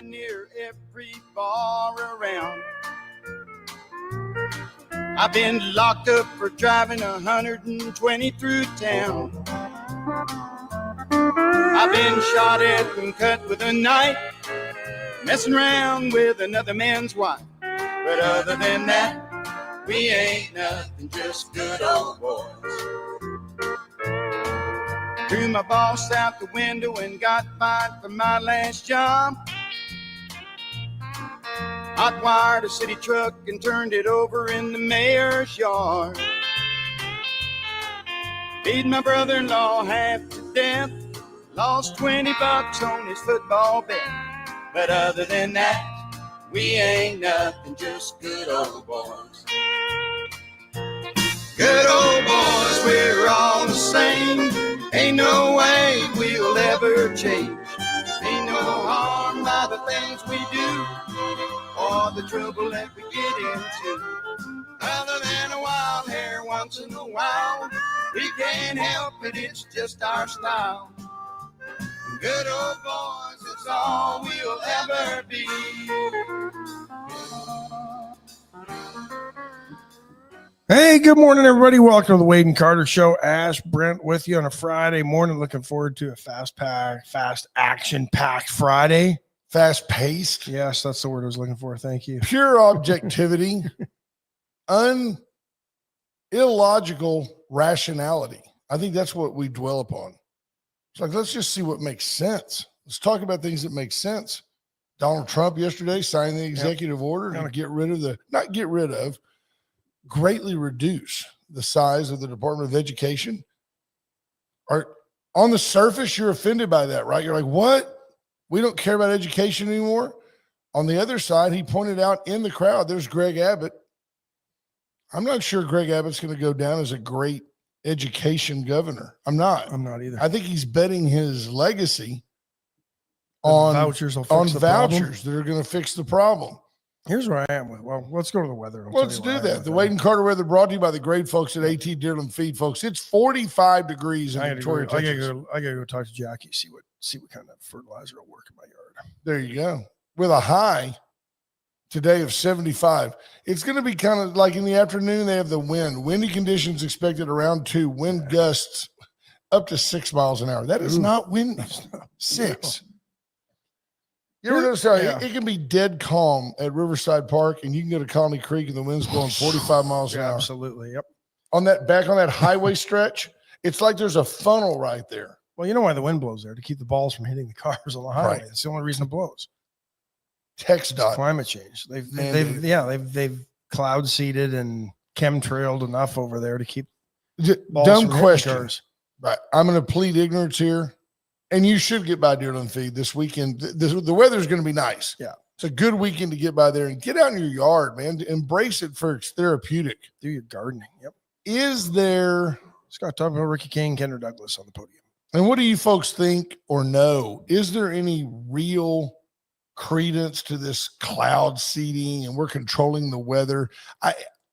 by near every bar around. I've been locked up for driving 120 through town. I've been shot at and cut with a knife, messing around with another man's wife. But other than that, we ain't nothing, just good old boys. Threw my boss out the window and got fired for my last job. Hot wired a city truck and turned it over in the mayor's yard. Beat my brother-in-law half to death. Lost $20 on his football bet. But other than that, we ain't nothing, just good old boys. Good old boys, we're all the same. Ain't no way we'll ever change. Ain't no harm by the things we do or the trouble that we get into. Other than a wild hair once in a while, we can't help it, it's just our style. Good old boys, it's all we'll ever be. Hey, good morning, everybody. Welcome to the Wade and Carter Show. Ash, Brent with you on a Friday morning. Looking forward to a fast action-packed Friday. Fast-paced. Yes, that's the word I was looking for. Thank you. Pure objectivity. Illogical rationality. I think that's what we dwell upon. It's like, let's just see what makes sense. Let's talk about things that make sense. Donald Trump yesterday signed the executive order to greatly reduce the size of the Department of Education. On the surface, you're offended by that, right? You're like, what? We don't care about education anymore? On the other side, he pointed out in the crowd, there's Greg Abbott. I'm not sure Greg Abbott's going to go down as a great education governor. I'm not either. I think he's betting his legacy on vouchers that are going to fix the problem. Here's where I am with. Well, let's go to the weather. Let's do that. The Wade and Carter weather brought to you by the great folks at AT Deerland Feed, folks. It's 45 degrees in Victoria, Texas. I gotta go talk to Jackie, see what kind of fertilizer will work in my yard. There you go. With a high today of 75. It's going to be kind of like in the afternoon, they have the wind. Windy conditions expected around 2. Wind gusts up to 6 miles an hour. That is not windy. 6. You ever notice how it can be dead calm at Riverside Park, and you can go to Colony Creek and the wind's blowing 45 miles an hour. Absolutely. Yep. On that highway stretch, it's like there's a funnel right there. Well, you know why the wind blows there? To keep the balls from hitting the cars on the highway. Right. That's the only reason it blows. TxDOT. Climate change. They've cloud seeded and chemtrailed enough over there to keep balls dumb from question. Cars. Right. I'm going to plead ignorance here. And you should get by Deerland Feed this weekend. The weather's going to be nice. Yeah. It's a good weekend to get by there and get out in your yard, man. Embrace it for its therapeutic. Do your gardening. Yep. Is there... Scott talking about Ricky King, Kendra Douglas on the podium. And what do you folks think or know? Is there any real credence to this cloud seeding and we're controlling the weather?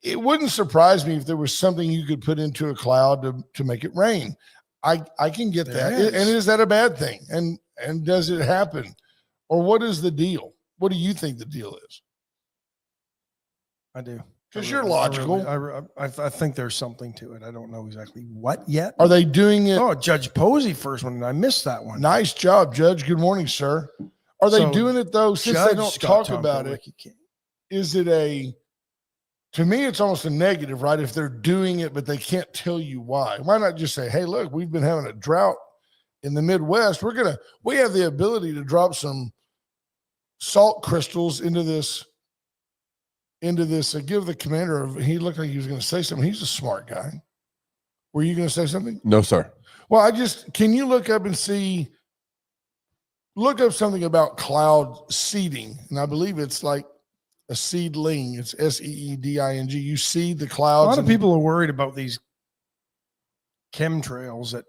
It wouldn't surprise me if there was something you could put into a cloud to make it rain. I can get that. And is that a bad thing? And does it happen? Or what is the deal? What do you think the deal is? I do. Because you're logical. I think there's something to it. I don't know exactly what yet. Are they doing it? Oh, Judge Posey first one, and I missed that one. Nice job, Judge. Good morning, sir. Are they doing it, though, since they don't talk about it? Is it to me, it's almost a negative, right? If they're doing it, but they can't tell you why. Why not just say, hey, look, we've been having a drought in the Midwest. We have the ability to drop some salt crystals into this. Give the commander, he looked like he was going to say something. He's a smart guy. Were you going to say something? No, sir. Well, can you look up something about cloud seeding? And I believe it's like a seedling. It's SEEDING. You seed the clouds. A lot of people are worried about these chemtrails that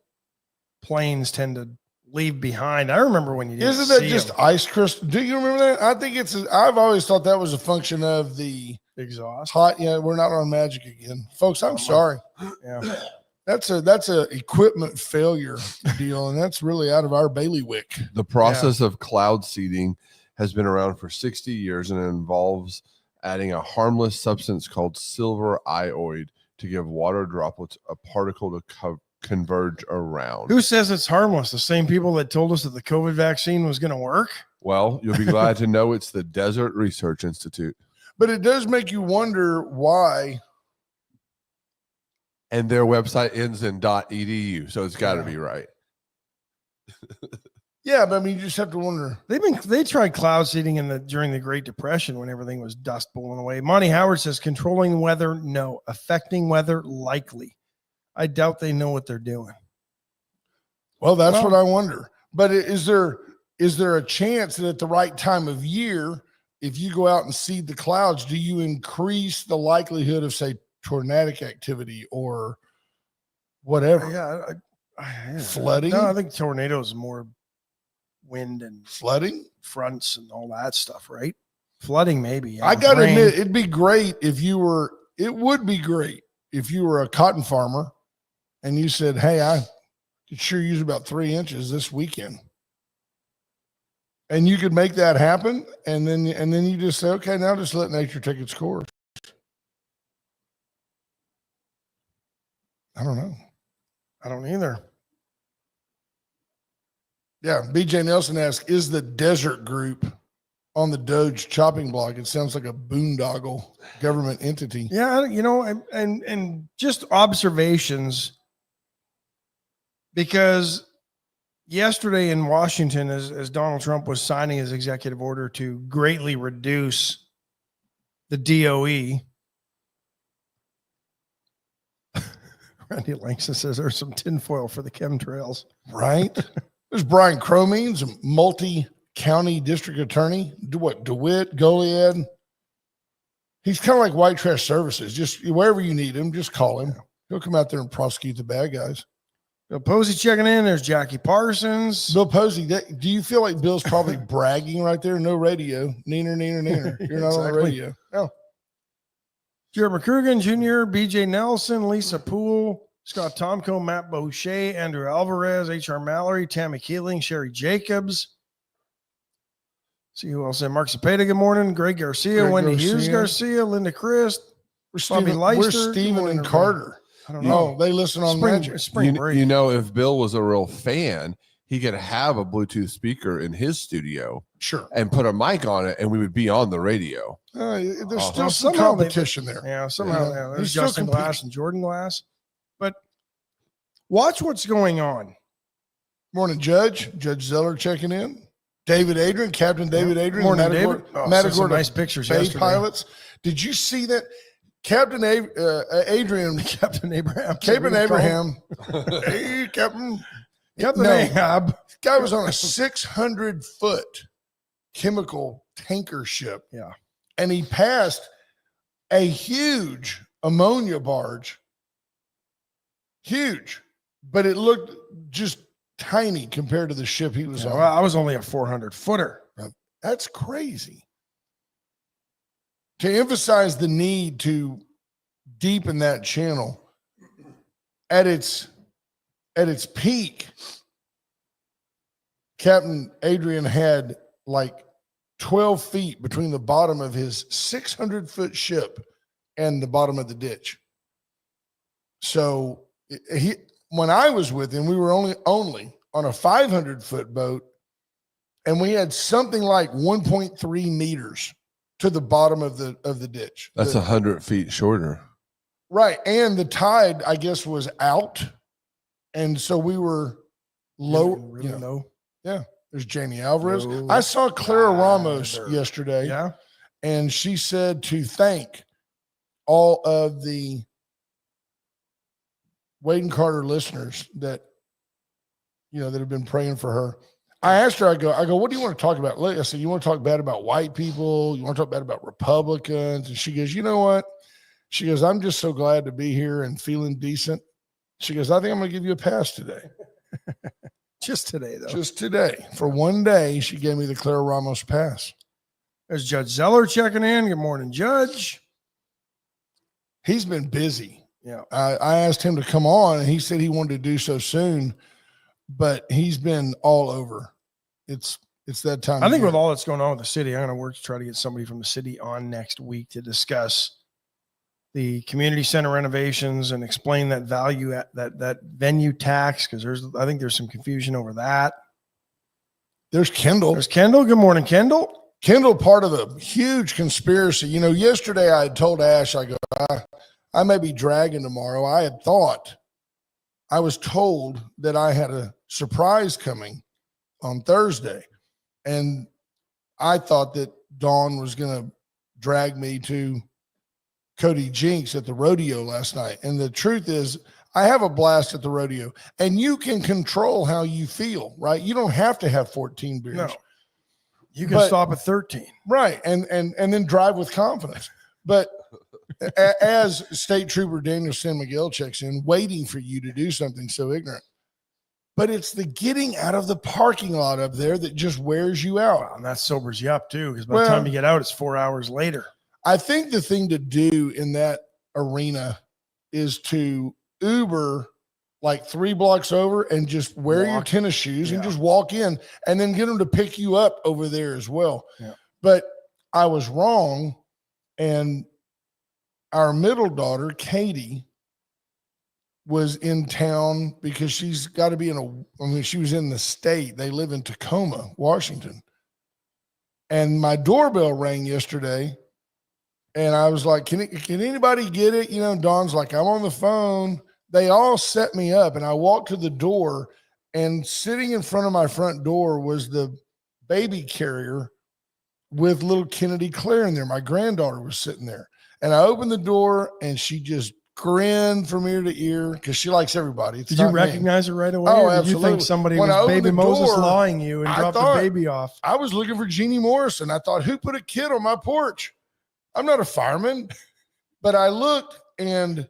planes tend to leave behind. I remember when you didn't Isn't that just ice crystal? Do you remember that? I think I've always thought that was a function of the exhaust. Hot. Yeah, we're not on magic again, folks. I'm sorry. Yeah. That's a equipment failure deal, and that's really out of our bailiwick. The process of cloud seeding has been around for 60 years and it involves adding a harmless substance called silver iodide to give water droplets a particle to converge around. Who says it's harmless? The same people that told us that the COVID vaccine was going to work? Well, you'll be glad to know it's the Desert Research Institute. But it does make you wonder why. And their website ends in .edu, so it's got to be right. Yeah, but I mean, you just have to wonder. They tried cloud seeding during the Great Depression when everything was dust blowing away. Monty Howard says controlling weather, no. Affecting weather, likely. I doubt they know what they're doing. Well, that's what I wonder. But is there a chance that at the right time of year, if you go out and seed the clouds, do you increase the likelihood of, say, tornadic activity or whatever? Yeah. Flooding? No, I think tornadoes more wind and Flooding? fronts and all that stuff, right? Flooding, maybe. Yeah. I got to Rain. admit, it would be great if you were a cotton farmer and you said, hey, I could sure use about 3 inches this weekend. And you could make that happen. And then you just say, okay, now just let nature take its course. I don't know. I don't either. Yeah. BJ Nelson asks, is the Desert Group on the Doge chopping block? It sounds like a boondoggle government entity. Yeah, and just observations, because yesterday in Washington, as Donald Trump was signing his executive order to greatly reduce the DOE, Randy Langston says there's some tinfoil for the chemtrails. Right? There's Brian Cromines, a multi-county district attorney. DeWitt, Goliad. He's kind of like White Trash Services. Just wherever you need him, just call him. He'll come out there and prosecute the bad guys. Bill Posey checking in. There's Jackie Parsons. Bill Posey, do you feel like Bill's probably bragging right there? No radio. Neener, neener, neener. You're not on the radio. No. Jared McCrugan Jr., BJ Nelson, Lisa Poole, Scott Tomko, Matt Boucher, Andrew Alvarez, HR Mallory, Tammy Keeling, Sherry Jacobs. See who else? Mark Cepeda, good morning. Greg Garcia, Wendy Hughes Garcia, Linda Christ, Bobby Leister. Where's Stephen and Carter? I don't know. They listen on Magic. Spring break. You know, if Bill was a real fan, he could have a Bluetooth speaker in his studio. Sure. And put a mic on it, and we would be on the radio. There's still some competition there. Yeah, somehow. Yeah, there's Justin Glass and Jordan Glass. But watch what's going on. Morning, Judge. Judge Zeller checking in. David Adrian, Captain David Adrian. Morning, David. Matagorda nice pictures Bay yesterday. Pilots. Did you see that? Captain Adrian. Captain Abraham. Captain Abraham. Hey, Captain. Captain Ahab. Guy was on a 600-foot chemical tanker ship. Yeah. And he passed a huge ammonia barge. Huge. But it looked just tiny compared to the ship he was on. Well, I was only a 400-footer. That's crazy. To emphasize the need to deepen that channel at its peak, Captain Adrian had like 12 feet between the bottom of his 600-foot ship and the bottom of the ditch. So when I was with him, we were only on a 500-foot boat, and we had something like 1.3 meters to the bottom of the ditch. That's 100 feet shorter. Right. And the tide, I guess, was out. And so we were low. Really low. Yeah. There's Janie Alvarez. No. I saw Clara Ramos yesterday. Yeah. And she said to thank all of the Wade and Carter listeners that have been praying for her. I asked her, I go, what do you want to talk about? I said, you want to talk bad about white people? You want to talk bad about Republicans? And she goes, you know what? She goes, I'm just so glad to be here and feeling decent. She goes, I think I'm going to give you a pass today. Just today, though. Just today. For one day, she gave me the Clara Ramos pass. There's Judge Zeller checking in. Good morning, Judge. He's been busy. Yeah. I asked him to come on, and he said he wanted to do so soon, but he's been all over. It's It's that time. I of think year. with all that's going on with the city, I'm going to work to try to get somebody from the city on next week to discuss the community center renovations and explain that value at that venue tax. Cause I think there's some confusion over that. There's Kendall. There's Kendall. Good morning, Kendall. Kendall, part of a huge conspiracy. You know, yesterday I had told Ash, I go, I may be dragging tomorrow. I was told that I had a surprise coming on Thursday. And I thought that Dawn was going to drag me to Cody Jinks at the rodeo last night. And the truth is, I have a blast at the rodeo, and you can control how you feel, right? You don't have to have 14 beers. No, you can stop at 13. Right. And then drive with confidence. But as State Trooper Daniel San Miguel checks in, waiting for you to do something so ignorant. But it's the getting out of the parking lot up there that just wears you out. Wow, and that sobers you up too, because by the time you get out, it's 4 hours later. I think the thing to do in that arena is to Uber like 3 blocks over and just wear your tennis shoes and just walk in, and then get them to pick you up over there as well. Yeah. But I was wrong. And our middle daughter, Katie, was in town because she's got to be she was in the state. They live in Tacoma, Washington. And my doorbell rang yesterday. And I was like, can anybody get it? You know, Dawn's like, I'm on the phone. They all set me up. And I walked to the door, and sitting in front of my front door was the baby carrier with little Kennedy Claire in there. My granddaughter was sitting there. And I opened the door, and she just grinned from ear to ear because she likes everybody. Did you recognize her right away? Oh, or did absolutely. you think somebody When I was opened baby the Moses door, lawing you and dropped the baby off? I was looking for Jeannie Morrison. I thought, who put a kid on my porch? I'm not a fireman. But I looked, and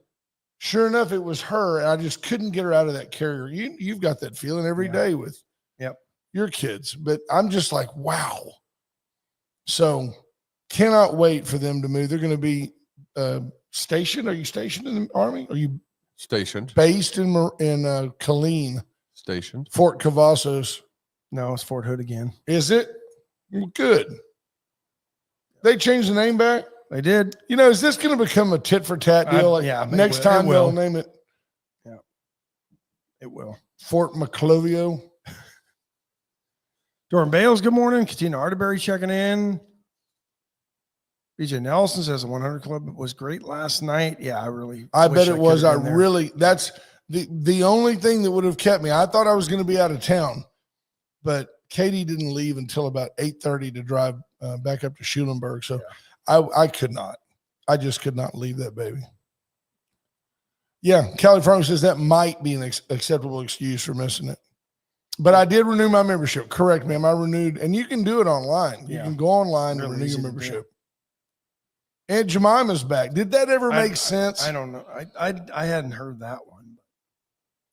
sure enough, it was her. And I just couldn't get her out of that carrier. You've got that feeling every day with your kids. But I'm just like, wow. So cannot wait for them to move. They're going to be stationed. Are you stationed in the Army? Are you Stationed. based in Killeen, Stationed. Fort Cavazos? No, it's Fort Hood again. Is it? Well, good. They changed the name back. They did. You know, is this going to become a tit for tat deal? Next time they'll name it. Yeah, it will. Fort Maclovio. Doran Bales, good morning. Katina Arterberry checking in. BJ Nelson says the 100 Club was great last night. Yeah, I bet it was. That's the only thing that would have kept me. I thought I was going to be out of town, but Katie didn't leave until about 8:30 to drive back up to Schulenburg. So I could not. I just could not leave that baby. Yeah, Callie Farmer says that might be an acceptable excuse for missing it. But I did renew my membership. Correct, ma'am. I renewed, and you can do it online. You can go online and renew your membership. Aunt Jemima's back. Did that ever make sense? I don't know. I hadn't heard that one.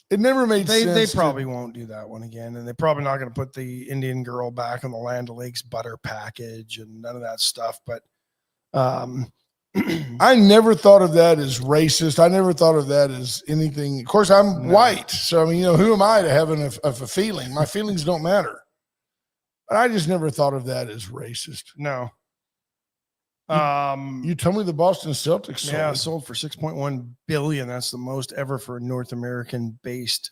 It never made sense. They probably won't do that one again, and they're probably not going to put the Indian Girl back on the Land O'Lakes butter package and none of that stuff. But I never thought of that as racist. I never thought of that as anything. Of course, I'm white, so I mean, you know, who am I to have a feeling? My feelings don't matter. But I just never thought of that as racist. No. You told me the Boston Celtics sold for $6.1 billion. That's the most ever for a North American based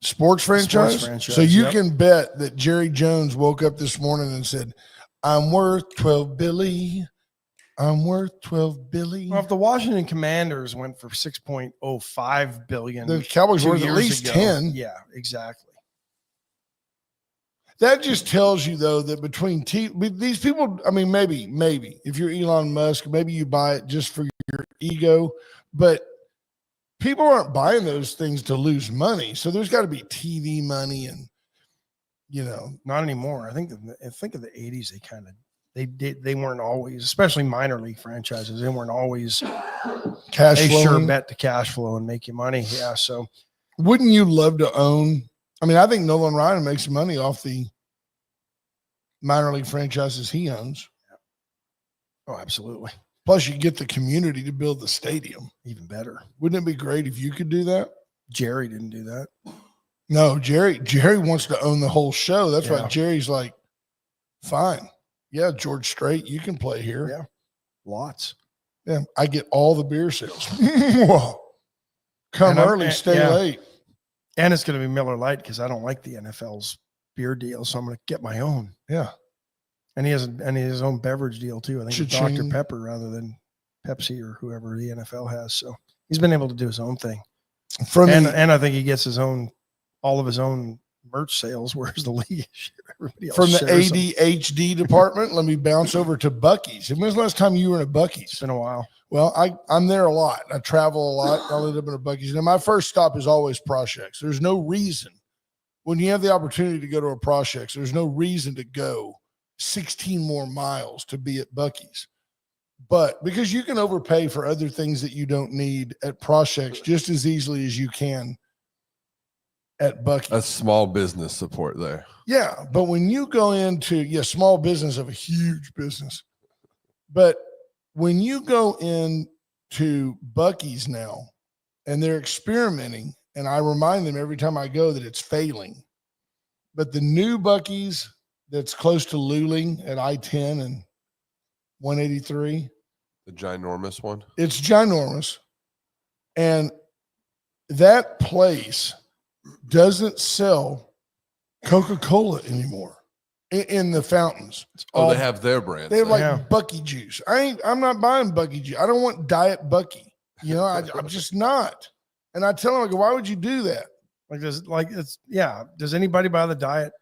sports franchise. So you can bet that Jerry Jones woke up this morning and said, I'm worth 12 billion. I'm worth 12 billion. Well, if the Washington Commanders went for $6.05 billion, the Cowboys were at least 10. Yeah, exactly. That just tells you, though, that between these people, I mean, maybe if you're Elon Musk, maybe you buy it just for your ego, but people aren't buying those things to lose money. So there's got to be TV money, and you know, not anymore. I think of the 80s, they weren't always, especially minor league franchises, they weren't always cash flow. Sure bet to cash flow and make you money. Yeah. So wouldn't you love to own? I mean, I think Nolan Ryan makes money off the minor league franchises he owns. Oh, absolutely. Plus, you get the community to build the stadium. Even better. Wouldn't it be great if you could do that? Jerry didn't do that. No, Jerry wants to own the whole show. That's Yeah. why Jerry's like, fine. Yeah, George Strait, you can play here. Yeah. Lots. Yeah, I get all the beer sales. Whoa. Come And I'm- early, stay yeah. late. And it's going to be Miller Lite because I don't like the NFL's beer deal. So I'm going to get my own. Yeah. And he has his own beverage deal too. I think it's Dr. Cha-ching. Pepper rather than Pepsi or whoever the NFL has. So he's been able to do his own thing. From And the, I think he gets all of his own merch sales, whereas the league everybody else from the shares them. ADHD department, let me bounce over to Buc-ee's. And when's the last time you were in a It's Buc-ee's? been a while. Well, I'm there a lot. I travel a lot. I live up in a Buc-ee's. And my first stop is always Proshex. There's no reason when you have the opportunity to go to a Proshex, there's no reason to go 16 more miles to be at Buc-ee's. But because you can overpay for other things that you don't need at Proshex just as easily as you can at Buc-ee's. That's small business support there. Yeah, but when you go into small business of a huge business, but when you go into Buc-ee's now and they're experimenting, and I remind them every time I go that it's failing, but the new Buc-ee's that's close to Luling at I-10 and 183, The ginormous one. it's ginormous, and that place doesn't sell Coca-Cola anymore in the fountains. Oh, they have their brand. They have like Yeah. Bucky juice. I'm not buying Bucky juice. I don't want Diet Bucky. I'm just not. And I tell them, I go, why would you do that? Does anybody buy the diet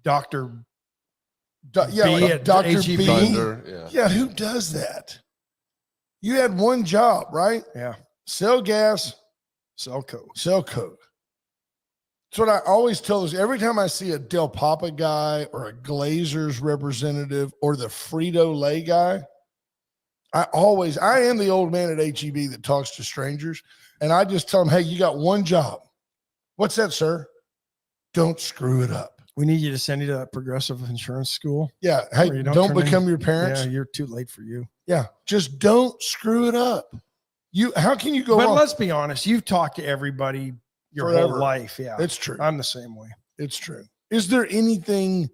Dr. Yeah, B like at Dr. H-E-B. B. Thunder. Yeah. Yeah, who does that? You had one job, right? Yeah. Sell gas, Selco? sell Coke. That's what I always tell us. Every time I see a Del Papa guy or a Glazers representative or the Frito-Lay guy, I am the old man at HEB that talks to strangers. And I just tell them, hey, you got one job. What's that, sir? Don't screw it up. We need you to send you to that progressive insurance school. Yeah. Hey, Or you don't turn in- become your parents. Yeah, you're too late for you. Yeah. Just don't screw it up. How can you go But on? let's be honest. You've talked to everybody your Forever. whole life. Yeah. It's true. I'm the same way. It's true. Is there anything,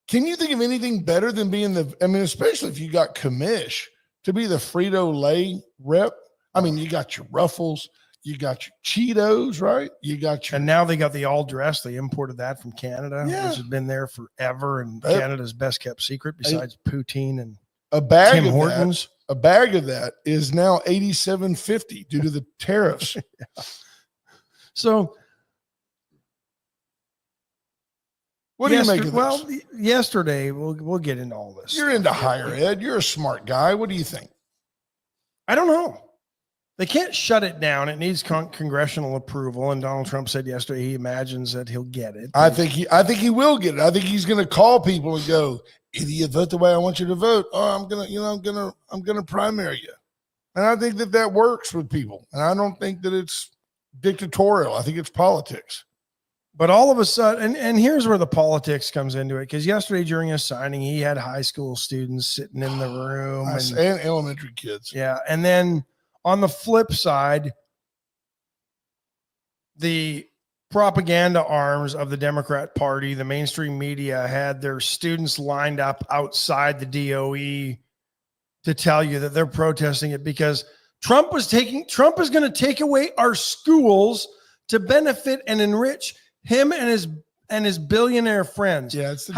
can you think of anything better than being especially if you got commish to be the Frito-Lay rep? I mean, you got your Ruffles, you got your Cheetos, right? You got your, And now they got the all dress. They imported that from Canada, Yeah. which has been there forever and That- Canada's best kept secret besides poutine and a bag Tim of Hortons. that. A bag of that is now $87.50 due to the tariffs. So What do you make of this? Well, yesterday we'll get into all this. You're into higher ed. You're a smart guy. What do you think? I don't know. They can't shut it down. It needs congressional approval. And Donald Trump said yesterday he imagines that he'll get it. I think he will get it. I think he's going to call people and go, either you vote the way I want you to vote, or I'm gonna primary you. And I think that works with people. And I don't think that it's dictatorial. I think it's politics. But all of a sudden, and here's where the politics comes into it. Because yesterday during his signing, he had high school students sitting in the room. And elementary kids. Yeah. And then on the flip side, the propaganda arms of the Democrat Party, the mainstream media, had their students lined up outside the DOE to tell you that they're protesting it because Trump is going to take away our schools to benefit and enrich him and his billionaire friends. Yeah, it's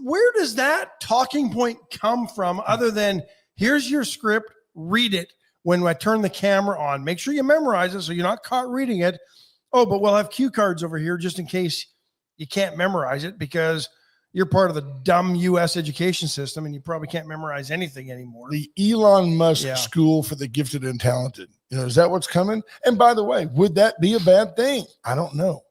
Where does that talking point come from other than here's your script, read it when I turn the camera on. Make sure you memorize it so you're not caught reading it. Oh, but we'll have cue cards over here just in case you can't memorize it because you're part of the dumb U.S. education system and you probably can't memorize anything anymore. the Elon Musk Yeah. School for the Gifted and Talented. Is that what's coming? And by the way, would that be a bad thing? I don't know.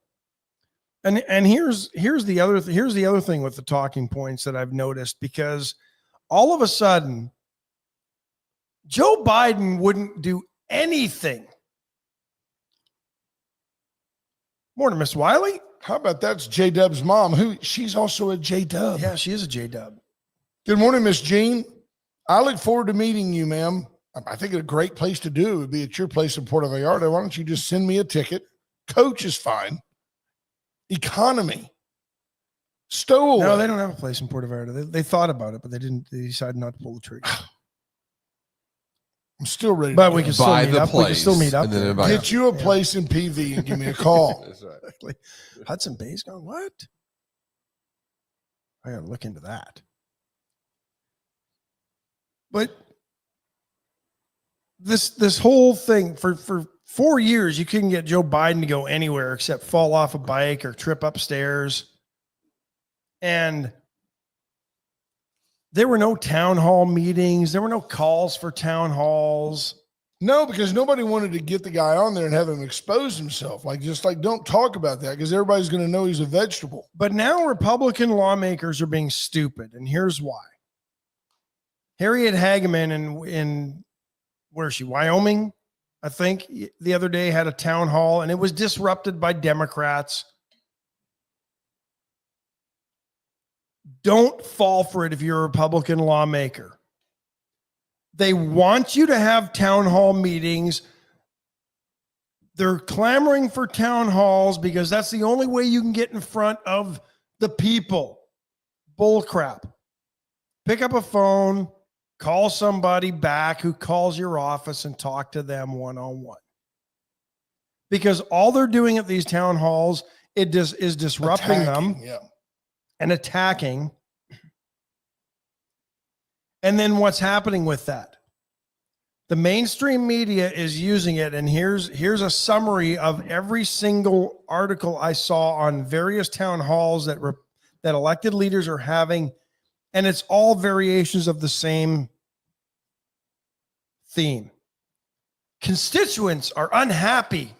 And here's the other thing with the talking points that I've noticed, because all of a sudden Joe Biden wouldn't do anything. Morning, Miss Wiley. How about that's J Dub's mom, she's also a J Dub. Yeah, she is a J-Dub. Good morning, Miss Jean. I look forward to meeting you, ma'am. I think a great place to do would be at your place in Puerto Vallarta. Why don't you just send me a ticket? Coach is fine. economy. Stowaway. No, they don't have a place in Puerto Vallarta. They thought about it, but they didn't. They decided not to pull the trigger. I'm still ready. But to we go. can still Buy meet the up. We can place still meet up. and then there. invite Get you a place in PV and give me a call. That's right. Exactly. Hudson Bay's gone. What? I got to look into that. But this whole thing for 4 years, you couldn't get Joe Biden to go anywhere except fall off a bike or trip upstairs. And there were no town hall meetings. There were no calls for town halls. No, because nobody wanted to get the guy on there and have him expose himself. Just don't talk about that because everybody's going to know he's a vegetable. But now Republican lawmakers are being stupid, and here's why. Harriet Hageman in where is she? Wyoming, I think, the other day had a town hall, and it was disrupted by Democrats. Don't fall for it if you're a Republican lawmaker. They want you to have town hall meetings. They're clamoring for town halls because that's the only way you can get in front of the people. Bull crap. Pick up a phone, call somebody back who calls your office and talk to them one-on-one. Because all they're doing at these town halls is disrupting them Yeah. and attacking. And then what's happening with that? The mainstream media is using it. And here's a summary of every single article I saw on various town halls that elected leaders are having. And it's all variations of the same theme. Constituents are unhappy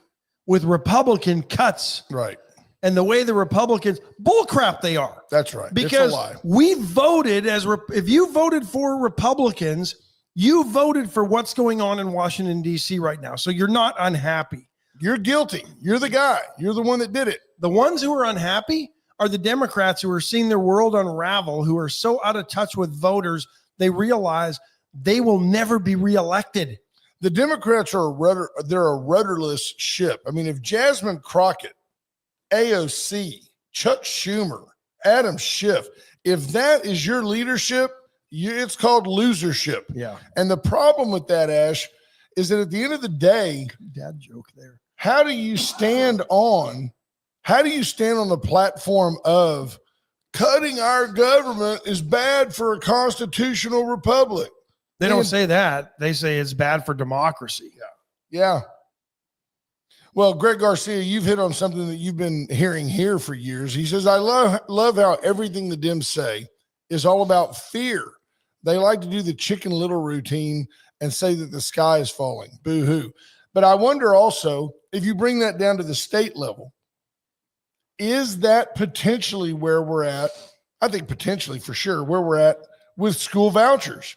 with Republican cuts Right. and the way the Republicans bullcrap they are. That's right. Because it's a lie. we voted if you voted for Republicans, you voted for what's going on in Washington, D.C. right now. So you're not unhappy. You're guilty. You're the guy. You're the one that did it. The ones who are unhappy are the Democrats who are seeing their world unravel, who are so out of touch with voters, they realize they will never be reelected. The Democrats are they're a rudderless ship. I mean, if Jasmine Crockett, AOC, Chuck Schumer, Adam Schiff, if that is your leadership, it's called losership. Yeah. And the problem with that, Ash, is that at the end of the day, Dad joke there. how do you stand on the platform of cutting our government is bad for a constitutional republic? They don't say that. They say it's bad for democracy. Yeah. Well, Greg Garcia, you've hit on something that you've been hearing here for years. He says, I love how everything the Dems say is all about fear. They like to do the Chicken Little routine and say that the sky is falling. Boo-hoo. But I wonder also, if you bring that down to the state level, is that potentially where we're at? I think potentially for sure where we're at with school vouchers.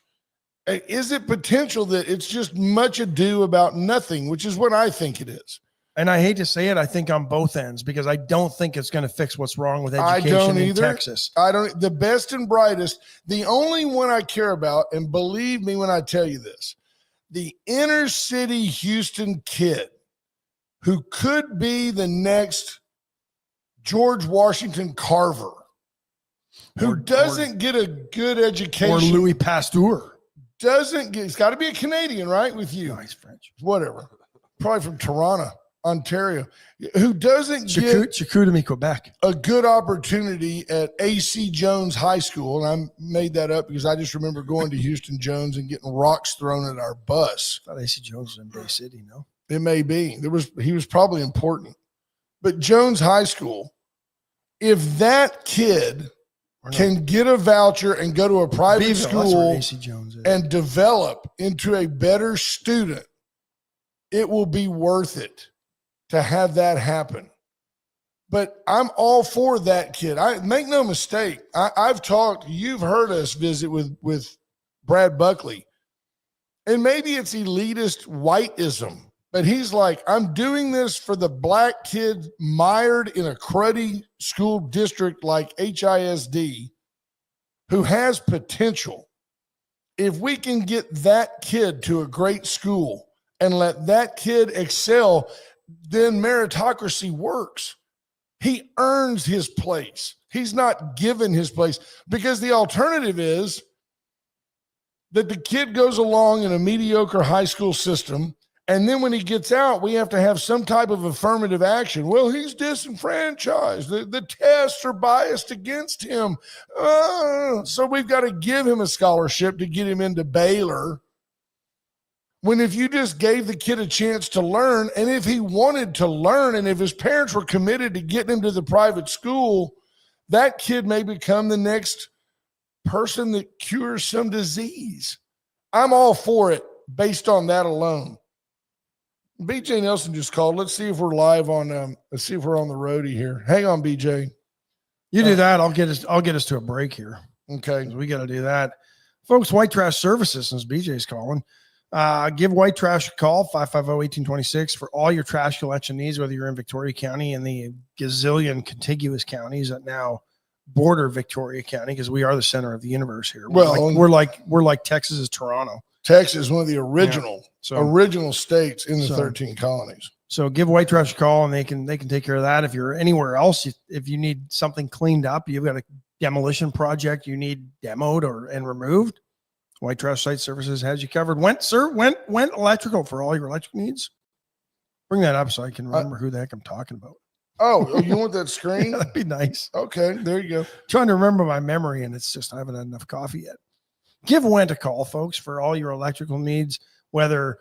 Is it potential that it's just much ado about nothing, which is what I think it is? And I hate to say it, I think on both ends, because I don't think it's going to fix what's wrong with I education don't in either. Texas. The best and brightest, the only one I care about, and believe me when I tell you this, the inner city Houston kid who could be the next George Washington Carver, who doesn't get a good education. Or Louis Pasteur. It's got to be a Canadian, right? With you. No, he's French. Whatever. Probably from Toronto, Ontario, who doesn't get Chicoutimi, Quebec. a good opportunity at AC Jones High School. And I made that up because I just remember going to Houston Jones and getting rocks thrown at our bus. I thought AC Jones was in Bay City, no? It may be. He was probably important. But Jones High School, if that kid can get a voucher and go to a private Beeville, that's where school AC Jones is. and develop into a better student, it will be worth it to have that happen. But I'm all for that kid. I make no mistake. I've talked, you've heard us visit with Brad Buckley, and maybe it's elitist whiteism, but he's like, I'm doing this for the black kid mired in a cruddy school district like HISD who has potential. If we can get that kid to a great school and let that kid excel, then meritocracy works. He earns his place. He's not given his place, because the alternative is that the kid goes along in a mediocre high school system, and then when he gets out, we have to have some type of affirmative action. Well, he's disenfranchised. The tests are biased against him. So we've got to give him a scholarship to get him into Baylor. When if you just gave the kid a chance to learn, and if he wanted to learn, and if his parents were committed to getting him to the private school, that kid may become the next person that cures some disease. I'm all for it based on that alone. BJ Nelson just called. Let's see if we're live on. Let's see if we're on the roadie here. Hang on, BJ. You do that. I'll get us to a break here. Okay. We got to do that, folks. White Trash Services, since BJ's calling. Give White Trash a call, 550-1826, for all your trash collection needs, whether you're in Victoria County and the gazillion contiguous counties that now border Victoria County, because we are the center of the universe here. We're like Texas's Toronto. Texas is one of the original states in the So- 13 colonies. So give White Trash a call, and they can take care of that. If you're anywhere else, if you need something cleaned up, you've got a demolition project you need demoed and removed, White Trash Site Services has you covered. Went electrical for all your electric needs. Bring that up so I can remember who the heck I'm talking about. Oh, you want that screen? That'd be nice. Okay, there you go. Trying to remember my memory, and it's just I haven't had enough coffee yet. Give Went a call, folks, for all your electrical needs. Whether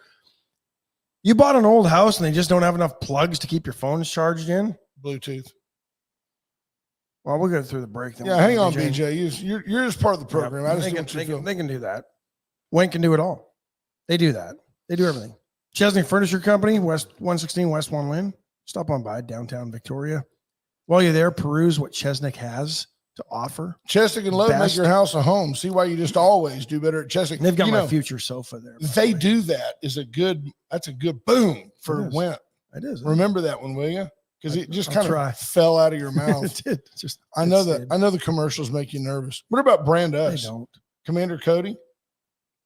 you bought an old house and they just don't have enough plugs to keep your phones charged in. Bluetooth. Well, we'll go through the break. Then. Yeah, hang on, BJ. You're just part of the program. Yep. I just They want you to feel. can do that. Went can do it all. They do that. They do everything. Chesney Furniture Company, West 116 West One Lynn. Stop on by downtown Victoria. While you're there, peruse what Chesnick has to offer. Chesnick and Love make Best. your house a home. See why you just always do better at Chesnick. And they've got You my know, future sofa there. by the they way. do that. That's a good boom for It is. Went. It is. Remember that one, will you? Because it just I'll kind try. of fell out of your mouth. It did. Just I know it that. did. I know the commercials make you nervous. What about Brand They Us? don't. Commander Cody?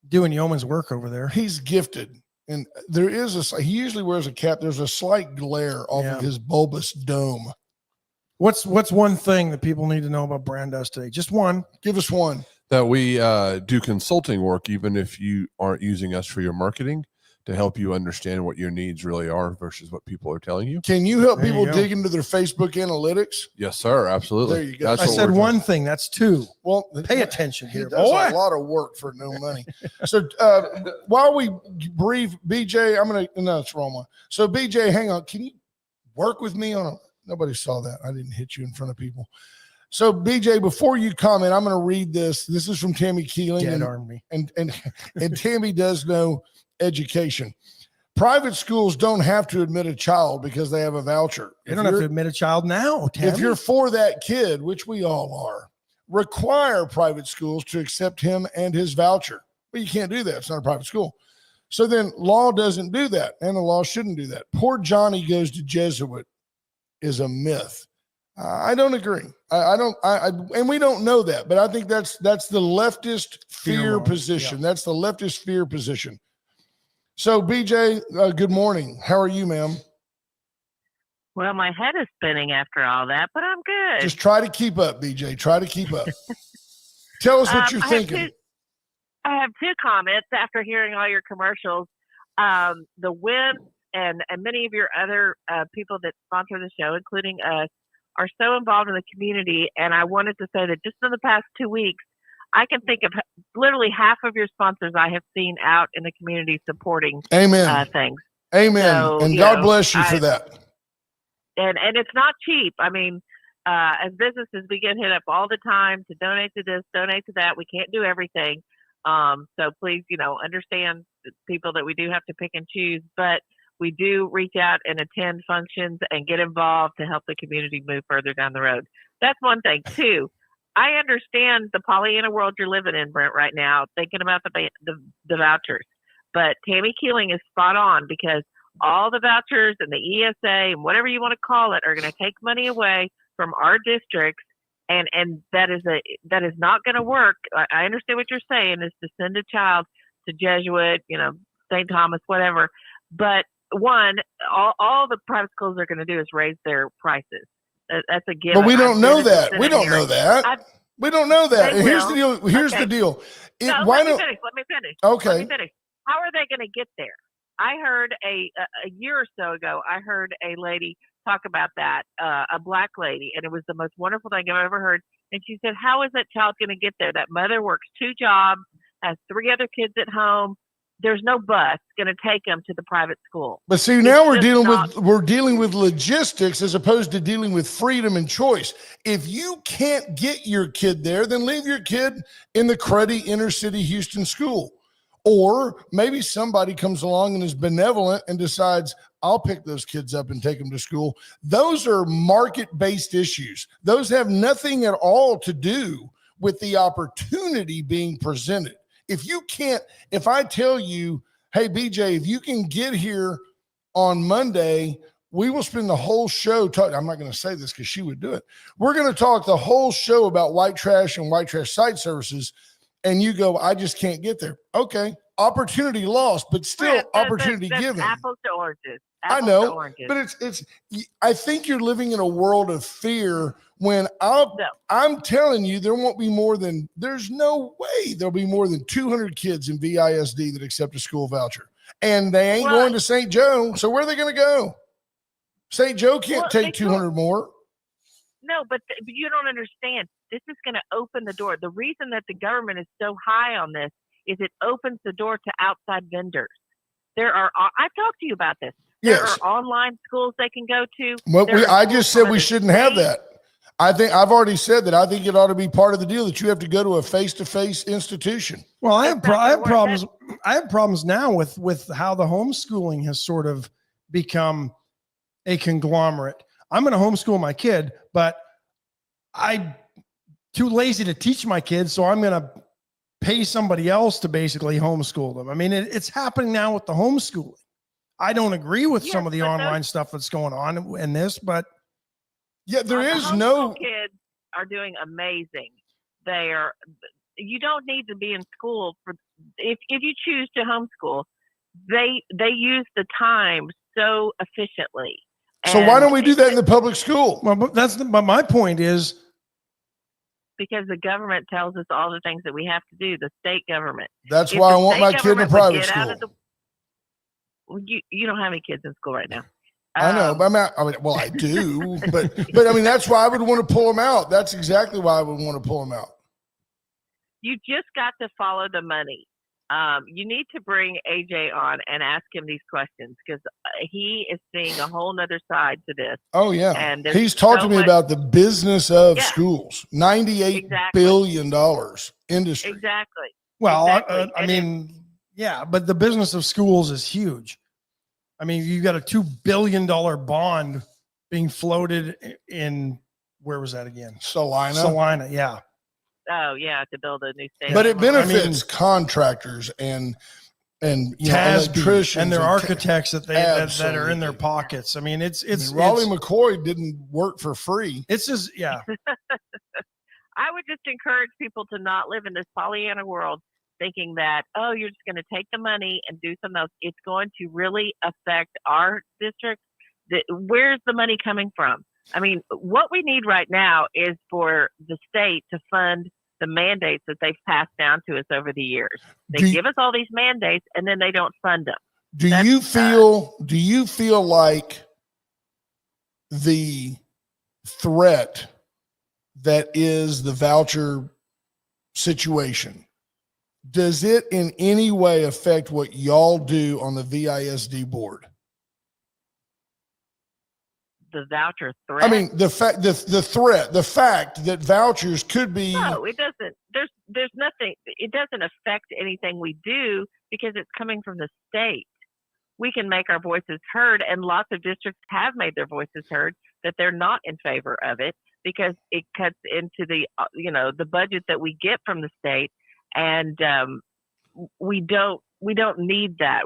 Doing yeoman's work over there. He's gifted. And there is he usually wears a cap. There's a slight glare off Yeah. of his bulbous dome. What's one thing that people need to know about Brand Us today? Just one. Give us one. That we do consulting work, even if you aren't using us for your marketing, to help you understand what your needs really are versus what people are telling you. Can you help There you people go. dig into their Facebook analytics? Yes, sir. Absolutely. There you go. That's I what said we're one thing. That's two. Well, Pay attention He here, does boy. a lot of work for no money. So while we brief BJ, no, it's the wrong one. So BJ, hang on. Can you work with me on nobody saw that. I didn't hit you in front of people. So BJ, before you comment, I'm going to read this. This is from Tammy Keeling. Dead and- arm me. and Tammy does know education. Private schools don't have to admit a child because they have a voucher. You don't have to admit a child now, Tammy. If you're for that kid, which we all are, require private schools to accept him and his voucher. But you can't do that. It's not a private school. So then law doesn't do that, and the law shouldn't do that. Poor Johnny goes to Jesuit is a myth. I don't agree. I don't. And we don't know that, but I think that's the leftist fear mode, position. That's the leftist fear position. So BJ, good morning. How are you, ma'am? Well, my head is spinning after all that, but I'm good. Just try to keep up, BJ. Try to keep up. Tell us what you're I have thinking. I have two comments after hearing all your commercials. The WIN and many of your other people that sponsor the show, including us, are so involved in the community. And I wanted to say that just in the past 2 weeks, I can think of literally half of your sponsors I have seen out in the community supporting Amen. things. Amen. so, And you God know, bless you for that. And it's not cheap. I mean, as businesses, we get hit up all the time to donate to this, donate to that. We can't do everything. So please, understand people that we do have to pick and choose, but we do reach out and attend functions and get involved to help the community move further down the road. That's one thing. Two, I understand the Pollyanna world you're living in, Brent, right now, thinking about the vouchers. But Tammy Keeling is spot on, because all the vouchers and the ESA and whatever you want to call it are going to take money away from our districts. And that is not going to work. I understand what you're saying, is to send a child to Jesuit, St. Thomas, whatever. But one, all the private schools are going to do is raise their prices. That's a given. But we don't I'm know sure this is that. We in don't here. know that. I- We don't know that. They And here's the will. deal. Here's Okay. the deal. No, Why let me don't? finish. Let me finish. Okay. Let me finish. How are they going to get there? I heard a year or so ago, I heard a lady talk about that, a black lady, and it was the most wonderful thing I've ever heard. And she said, how is that child going to get there? That mother works 2 jobs, has 3 other kids at home. There's no bus going to take them to the private school. But see, now we're just dealing with logistics as opposed to dealing with freedom and choice. If you can't get your kid there, then leave your kid in the cruddy inner city Houston school. Or maybe somebody comes along and is benevolent and decides, I'll pick those kids up and take them to school. Those are market-based issues. Those have nothing at all to do with the opportunity being presented. If I tell you, hey, BJ, if you can get here on Monday, we will spend the whole show talking. I'm not going to say this because she would do it. We're going to talk the whole show about white trash and white trash site services. And you go, I just can't get there. Okay. Opportunity lost, but still opportunity that's given. Apples to oranges. I Apples know, to oranges. but I think you're living in a world of fear when I'm telling you there's no way there'll be more than 200 kids in VISD that accept a school voucher. And they ain't going to St. Joe. So where are they going to go? St. Joe can't take 200 more. No, but you don't understand. This is going to open the door. The reason that the government is so high on this is it opens the door to outside vendors. I talked to you about this. There Yes. are online schools they can go to. Well, There are I schools just said from we other shouldn't have states. that. I've already said that. I think it ought to be part of the deal that you have to go to a face-to-face institution. Well, I That's not have gonna problems. I have problems now with how the homeschooling has sort of become a conglomerate. I'm going to homeschool my kid, but I'm too lazy to teach my kids, so I'm going to pay somebody else to basically homeschool them. I mean, it's happening now with the homeschooling. I don't agree with some of the but online stuff that's going on in this, but Yeah, there The is homeschool no. kids are doing amazing. You don't need to be in school if you choose to homeschool. They use the time so efficiently. So why don't we do that in the public school? well, but my point is, Because the government tells us all the things that we have to do. The state government. That's If why the I want state my kid in a government would private get out school. of Well, you don't have any kids in school right now. I know, but I do, but I mean, that's why I would want to pull them out. That's exactly why I would want to pull them out. You just got to follow the money. You need to bring AJ on and ask him these questions because he is seeing a whole nother side to this. Oh yeah, And there's he's talked so to me much- about the business of Yeah. schools. $98 Exactly. billion industry. Exactly. well, Exactly. I And mean, yeah, but the business of schools is huge. I mean, you got a $2 billion bond being floated in, where was that again? Salina. Yeah. Oh yeah, to build a new stadium. But it I benefits mean- contractors and TASB electricians and their and architects that that are in their Absolutely. pockets. I mean, it's Raleigh McCoy didn't work for free. it's just, yeah. I would just encourage people to not live in this Pollyanna world thinking that, oh, you're just going to take the money and do something else. It's going to really affect our district. Where's the money coming from? I mean, what we need right now is for the state to fund the mandates that they've passed down to us over the years. They give us all these mandates and then they don't fund them. Do you feel like the threat that is the voucher situation, does it in any way affect what y'all do on the VISD board? The voucher threat. I mean, the fact that vouchers could be. No, it doesn't. There's nothing. It doesn't affect anything we do because it's coming from the state. We can make our voices heard, and lots of districts have made their voices heard that they're not in favor of it because it cuts into the the budget that we get from the state, and we don't need that.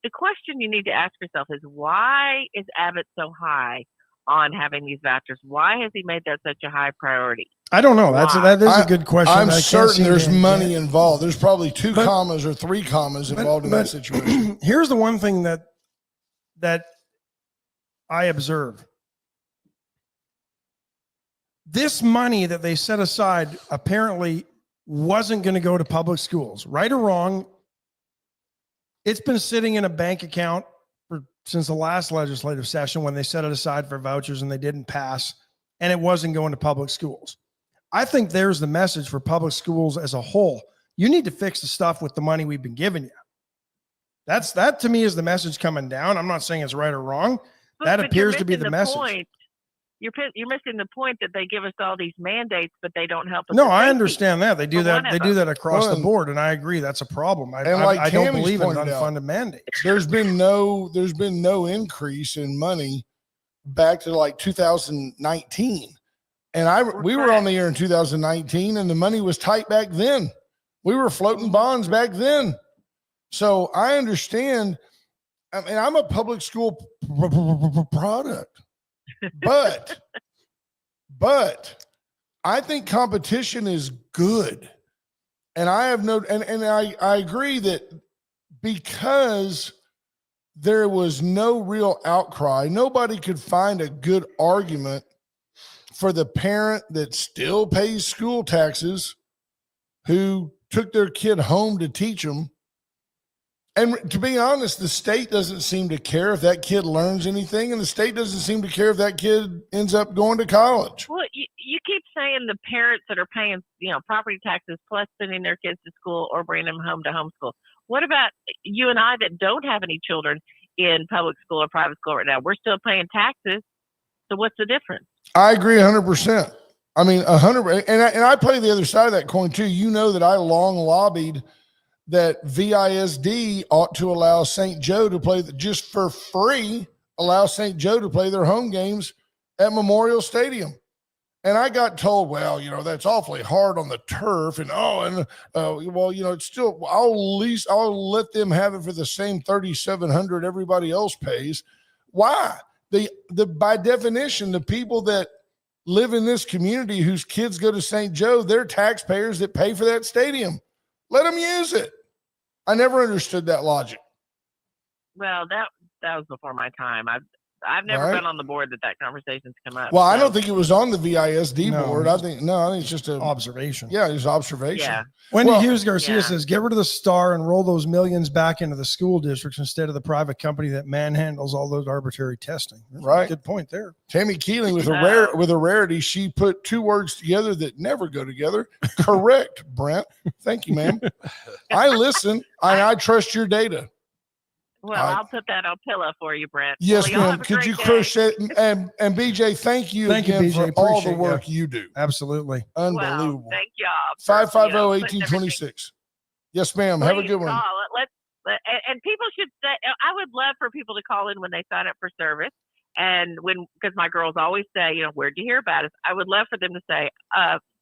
The question you need to ask yourself is, why is Abbott so high on having these vouchers? Why has he made that such a high priority? I don't know. That is a good question. I'm I can't certain seem there's to money get- involved. There's probably two But- commas or three commas involved in that situation. Here's the one thing that I observe. this money that they set aside apparently wasn't going to go to public schools, right or wrong. It's been sitting in a bank account since the last legislative session when they set it aside for vouchers and they didn't pass, and it wasn't going to public schools. I think there's the message for public schools as a whole. You need to fix the stuff with the money we've been giving you. That to me is the message coming down. I'm not saying it's right or wrong. That But appears you're to be missing the message. point. You're missing the point that they give us all these mandates, but they don't help us. No, with I safety. understand that. They do For that. one of They do them. that across Well, the board. And I agree. That's a problem. I like don't Tammy's believe in pointed out, unfunded mandates. there's been no increase in money back to like 2019. And we were on the air in 2019 and the money was tight back then. We were floating bonds back then. So I understand. I mean, I'm a public school product, but I think competition is good. And I have I agree that because there was no real outcry, nobody could find a good argument for the parent that still pays school taxes, who took their kid home to teach them. And to be honest, the state doesn't seem to care if that kid learns anything, and the state doesn't seem to care if that kid ends up going to college. Well, you keep saying the parents that are paying, property taxes plus sending their kids to school or bringing them home to homeschool. What about you and I that don't have any children in public school or private school right now? We're still paying taxes. So what's the difference? I agree 100%. I mean, 100%. And I play the other side of that coin too. You know that I long lobbied that VISD ought to allow St. Joe to play just for free, allow St. Joe to play their home games at Memorial Stadium. And I got told, well, that's awfully hard on the turf. And, it's still, I'll let them have it for the same $3,700 everybody else pays. Why? By definition, the people that live in this community whose kids go to St. Joe, they're taxpayers that pay for that stadium. Let them use it. I never understood that logic. Well, that was before my time. I've never Right. been on the board that conversation's come up. Well, I so, don't think it was on the VISD No, board. I think it's just a Observation. yeah, it's observation. Yeah. Wendy Well, Hughes Garcia yeah. says, get rid of the star and roll those millions back into the school districts instead of the private company that manhandles all those arbitrary testing. That's a Right. Good point there. Tammy Keeling with No. a rarity, she put two words together that never go together. Correct, Brent. Thank you, ma'am. I listen and I trust your data. Well, I- I'll put that on pillow for you, Brent. Yes, Well, y'all ma'am. have a Could great you day. crochet and BJ, thank you Thank you, again BJ. for all the Appreciate work you do. Absolutely. Unbelievable. Well, thank y'all. for, 550-1826. Yes, ma'am. Have a Please good one. call. And people should say, I would love for people to call in when they sign up for service. And because my girls always say, where'd you hear about us? I would love for them to say,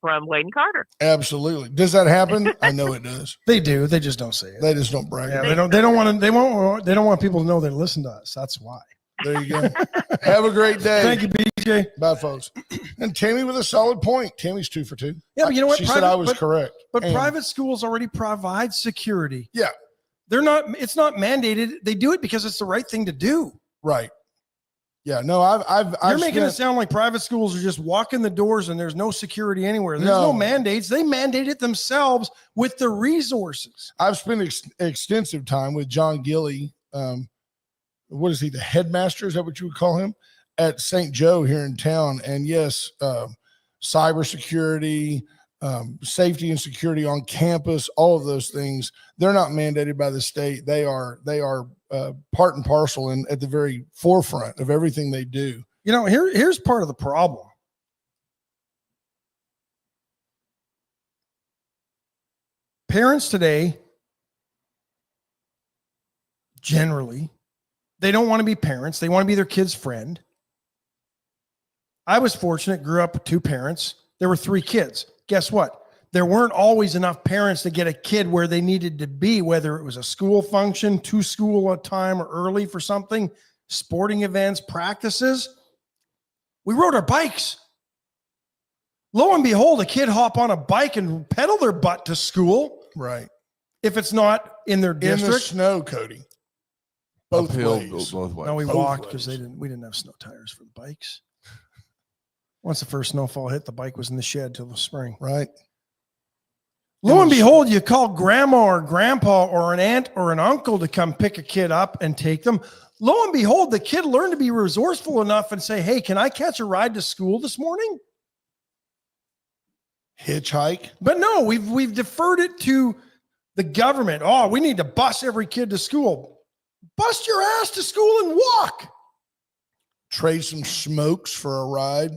from Wade and Carter. Absolutely. Does that happen? I know it does. They do. They just don't say it. They just don't brag. Yeah, they don't want to. They don't want people to know they listen to us. That's why. There you go. Have a great day. Thank you, BJ. Bye, folks. And Tammy with a solid point. Tammy's 2 for 2. Yeah, but you know what? She said I was But correct. But And- private schools already provide security. Yeah. They're not. It's not mandated. They do it because it's the right thing to do. Right. Yeah. No, I've You're making it spent- sound like private schools are just walking the doors and there's no security anywhere. There's no No. mandates. They mandate it themselves with the resources. I've spent extensive time with John Gilley. What is he? The headmaster? Is that what you would call him? At St. Joe here in town. And yes, cybersecurity, safety and security on campus, all of those things, they're not mandated by the state. They are part and parcel and at the very forefront of everything they do. Here's part of the problem. Parents today, generally, they don't want to be parents. They want to be their kid's friend. I was fortunate, grew up with 2 parents. There were 3 kids. Guess what? There weren't always enough parents to get a kid where they needed to be, whether it was a school function, to school at time or early for something, sporting events, practices. We rode our bikes. Lo and behold, a kid hop on a bike and pedal their butt to school Right. if it's not in their In the district. snow, Cody. Both Uphill ways. both ways. No, we Both walked because ways. we didn't have snow tires for the bikes. Once the first snowfall hit, the bike was in the shed till the spring. right? Lo and behold, you call grandma or grandpa or an aunt or an uncle to come pick a kid up and take them. Lo and behold, the kid learned to be resourceful enough and say, hey, can I catch a ride to school this morning? Hitchhike. But no, we've deferred it to the government. Oh, we need to bus every kid to school. Bust your ass to school and walk. Trade some smokes for a ride.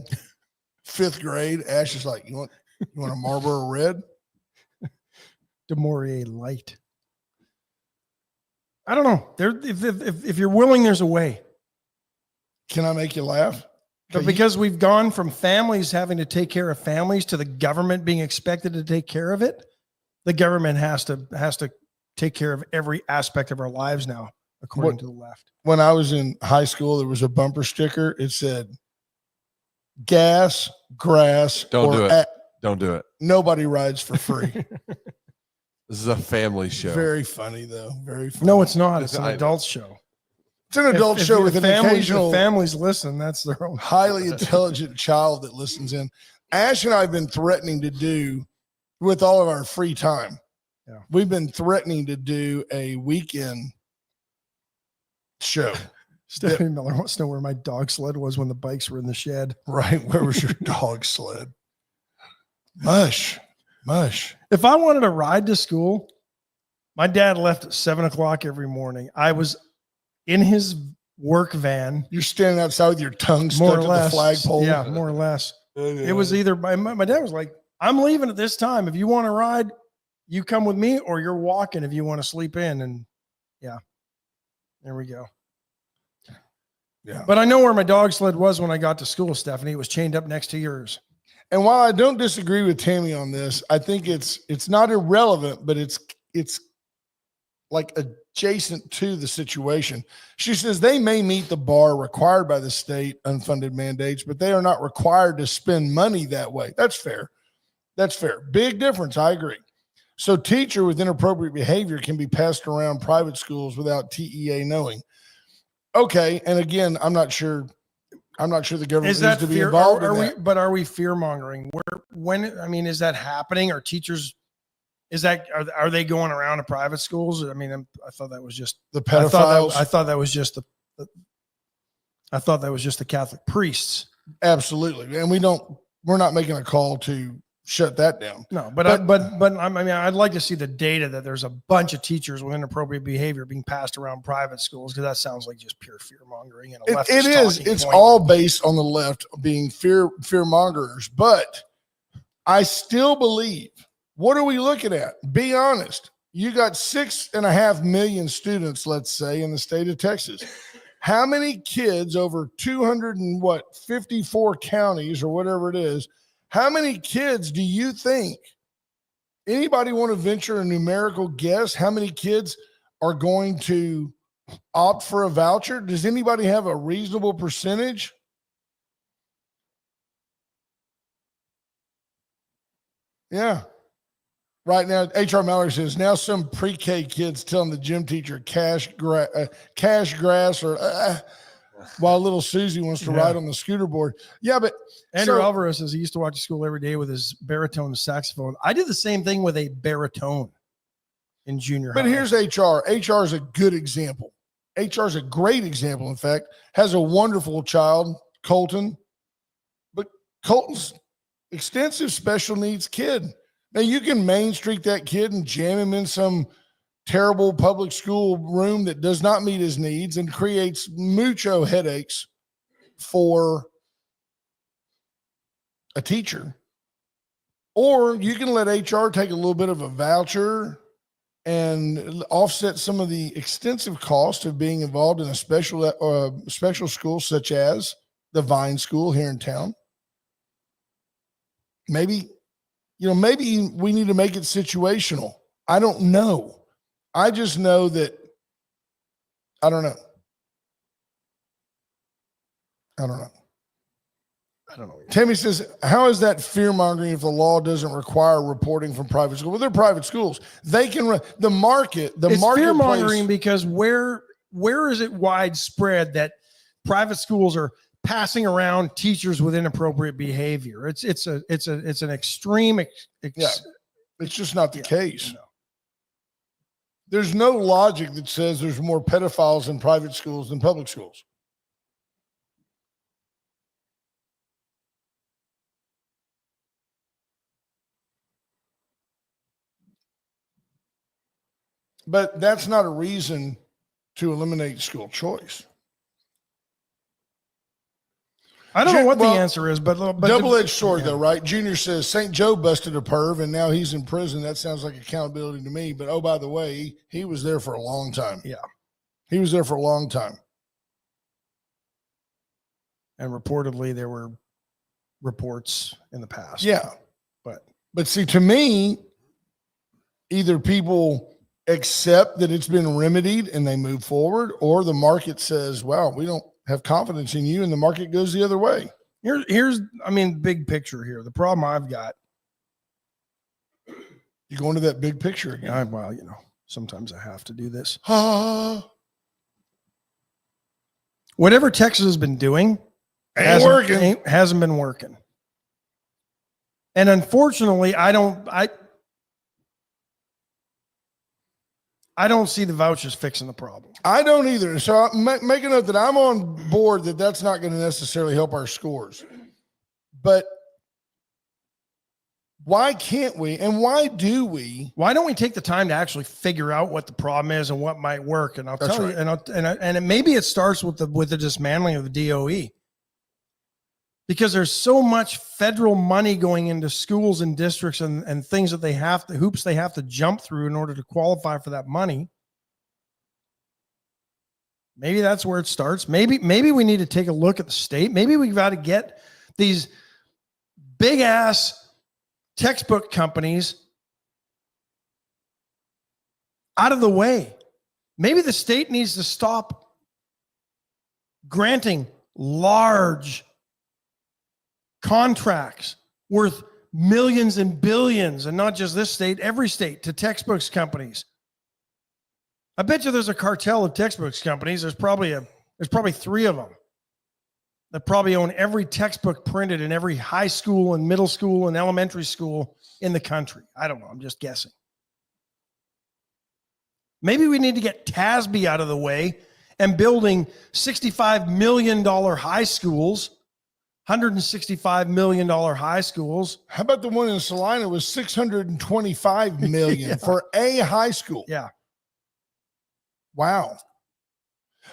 5th grade. Ash is like, you want a Marlboro Red? De Maurier Light. I don't know. If you're willing, there's a way. Can I make you laugh? But because we've gone from families having to take care of families to the government being expected to take care of it, the government has to take care of every aspect of our lives now, according to the left. When I was in high school, there was a bumper sticker. It said, gas, grass, Don't do it. a- Don't do it. nobody rides for free. This is a family show. Very funny, though. Very funny. No, it's not. It's an I know. adult show. It's an adult If show the with an families, occasional the families listen. That's their own. highly intelligent child that listens in. Ash and I have been threatening to do with all of our free time. Yeah. We've been threatening to do a weekend show. Stephanie Miller wants to know where my dog sled was when the bikes were in the shed. Right. Where was your dog sled? Mush. If I wanted to ride to school, my dad left at 7:00 every morning. I was in his work van, You're standing outside with your tongue more stuck or to less. the flagpole. Yeah, more or less. It was either my dad was like, I'm leaving at this time. If you want to ride, you come with me, or you're walking if you want to sleep in. And yeah, there we go. Yeah. But I know where my dog sled was when I got to school, Stephanie. It was chained up next to yours. And while I don't disagree with Tammy on this, I think it's not irrelevant, but it's like adjacent to the situation. She says they may meet the bar required by the state unfunded mandates, but they are not required to spend money that way. That's fair. That's fair. Big difference. I agree. So teacher with inappropriate behavior can be passed around private schools without TEA knowing. Okay. And again, I'm not sure the government Is needs that to be fear? involved Are in we? that. But are we fear mongering? Is that happening? Are teachers? Are they going around to private schools? I mean, I thought that was just The I pedophiles. thought that was just the Catholic priests. Absolutely. And we're not making a call to shut that down. No, but I'd like to see the data that there's a bunch of teachers with inappropriate behavior being passed around private schools, because that sounds like just pure fear mongering. And It is. It's all based on the left being fear mongers. But I still believe, what are we looking at? Be honest. You got 6.5 million students, let's say, in the state of Texas. How many kids over 254 counties or whatever it is? How many kids do you think? Anybody want to venture a numerical guess how many kids are going to opt for a voucher? Does anybody have a reasonable percentage? Yeah. Right now, HR Mallory says, now some pre-K kids telling the gym teacher cash grass or while little Susie wants to ride on the scooter board. Yeah, but Andrew Alvarez says he used to watch school every day with his baritone saxophone. I did the same thing with a baritone in junior high. But here's HR. HR is a good example. HR is a great example, in fact, has a wonderful child, Colton. But Colton's extensive special needs kid. Now, you can Main Street that kid and jam him in some terrible public school room that does not meet his needs and creates mucho headaches for a teacher. Or you can let HR take a little bit of a voucher and offset some of the extensive cost of being involved in a special school such as the Vine School here in town. Maybe we need to make it situational. I don't know. I just know that I don't know. Tammy says, how is that fear mongering if the law doesn't require reporting from private schools? Well, they're private schools. They can the market. It's fear mongering because where is it widespread that private schools are passing around teachers with inappropriate behavior. It's an extreme. Yeah. It's just not the Yeah, case. no. There's no logic that says there's more pedophiles in private schools than public schools. But that's not a reason to eliminate school choice. I don't know what Well, the answer is, but Double-edged sword, yeah. though, right? Junior says St. Joe busted a perv, and now he's in prison. That sounds like accountability to me. But oh, by the way, he was there for a long time. Yeah. He was there for a long time. And reportedly, there were reports in the past. Yeah. But see, to me, either people accept that it's been remedied and they move forward, or the market says, wow, we don't have confidence in you, and the market goes the other way. here's big picture here. The problem I've got, You go into that big picture again. well, sometimes I have to do this. Whatever Texas has been doing hasn't been working. And unfortunately, I don't see the vouchers fixing the problem. I don't either. So make a note that I'm on board that that's not going to necessarily help our scores. But why can't we? And why do we? Why don't we take the time to actually figure out what the problem is and what might work? And I'll That's tell right. you, and maybe it starts with the dismantling of the DOE, because there's so much federal money going into schools and districts and things that hoops they have to jump through in order to qualify for that money. Maybe that's where it starts. Maybe we need to take a look at the state. Maybe we've got to get these big ass textbook companies out of the way. Maybe the state needs to stop granting large contracts worth millions and billions, and not just this state, every state, to textbooks companies. I bet you there's a cartel of textbooks companies. There's probably three of them that probably own every textbook printed in every high school and middle school and elementary school in the country. I don't know. I'm just guessing. Maybe we need to get TASB out of the way and building $65 million high schools, $165 million high schools. How about the one in Salina was $625 million for a high school? Yeah. Wow.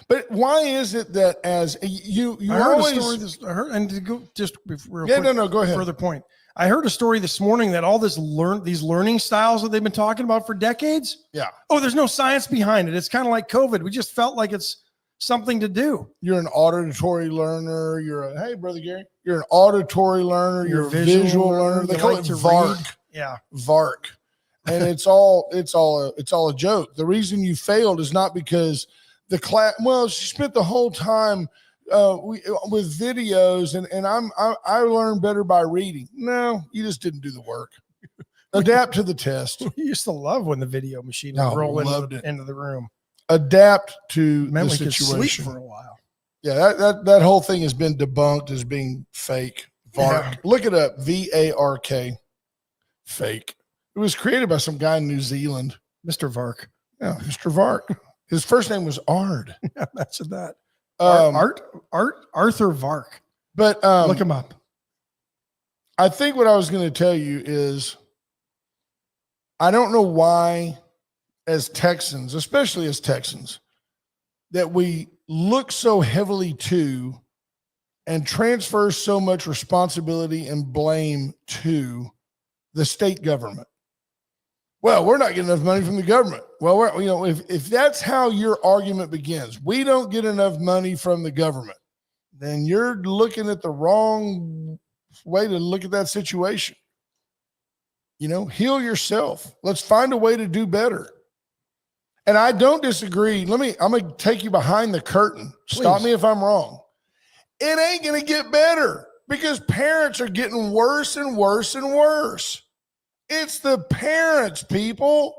But why is it that as you I heard always a story and to go just real yeah, quick, no, go ahead. further point. I heard a story this morning that all these learning styles that they've been talking about for decades. Yeah. Oh, there's no science behind it. It's kind of like COVID. We just felt like it's something to do. You're an auditory learner. Hey, Brother Gary, you're an auditory learner. You're a visual learner. They You call like it to VARC. read. Yeah. VARC. And it's all a joke. The reason you failed is not because the class, well, she spent the whole time with videos and I learned better by reading. No, you just didn't do the work. Adapt to the test. We used to love when the video machine would roll loved into the room. Adapt to It meant the we could sleep situation. for a while. Yeah, that whole thing has been debunked as being fake. VARC. Yeah. Look it up. VARK. Fake. It was created by some guy in New Zealand. Mr. Vark. Yeah, Mr. VARC. His first name was Ard. That's that. Arthur Arthur Vark. But Look him up. I think what I was going to tell you is I don't know why, as Texans, especially as Texans, that we look so heavily to and transfer so much responsibility and blame to the state government. Well, we're not getting enough money from the government. Well, if that's how your argument begins, we don't get enough money from the government, then you're looking at the wrong way to look at that situation. Heal yourself. Let's find a way to do better. And I don't disagree. I'm going to take you behind the curtain. Stop Please. me if I'm wrong. It ain't going to get better because parents are getting worse and worse and worse. It's the parents, people.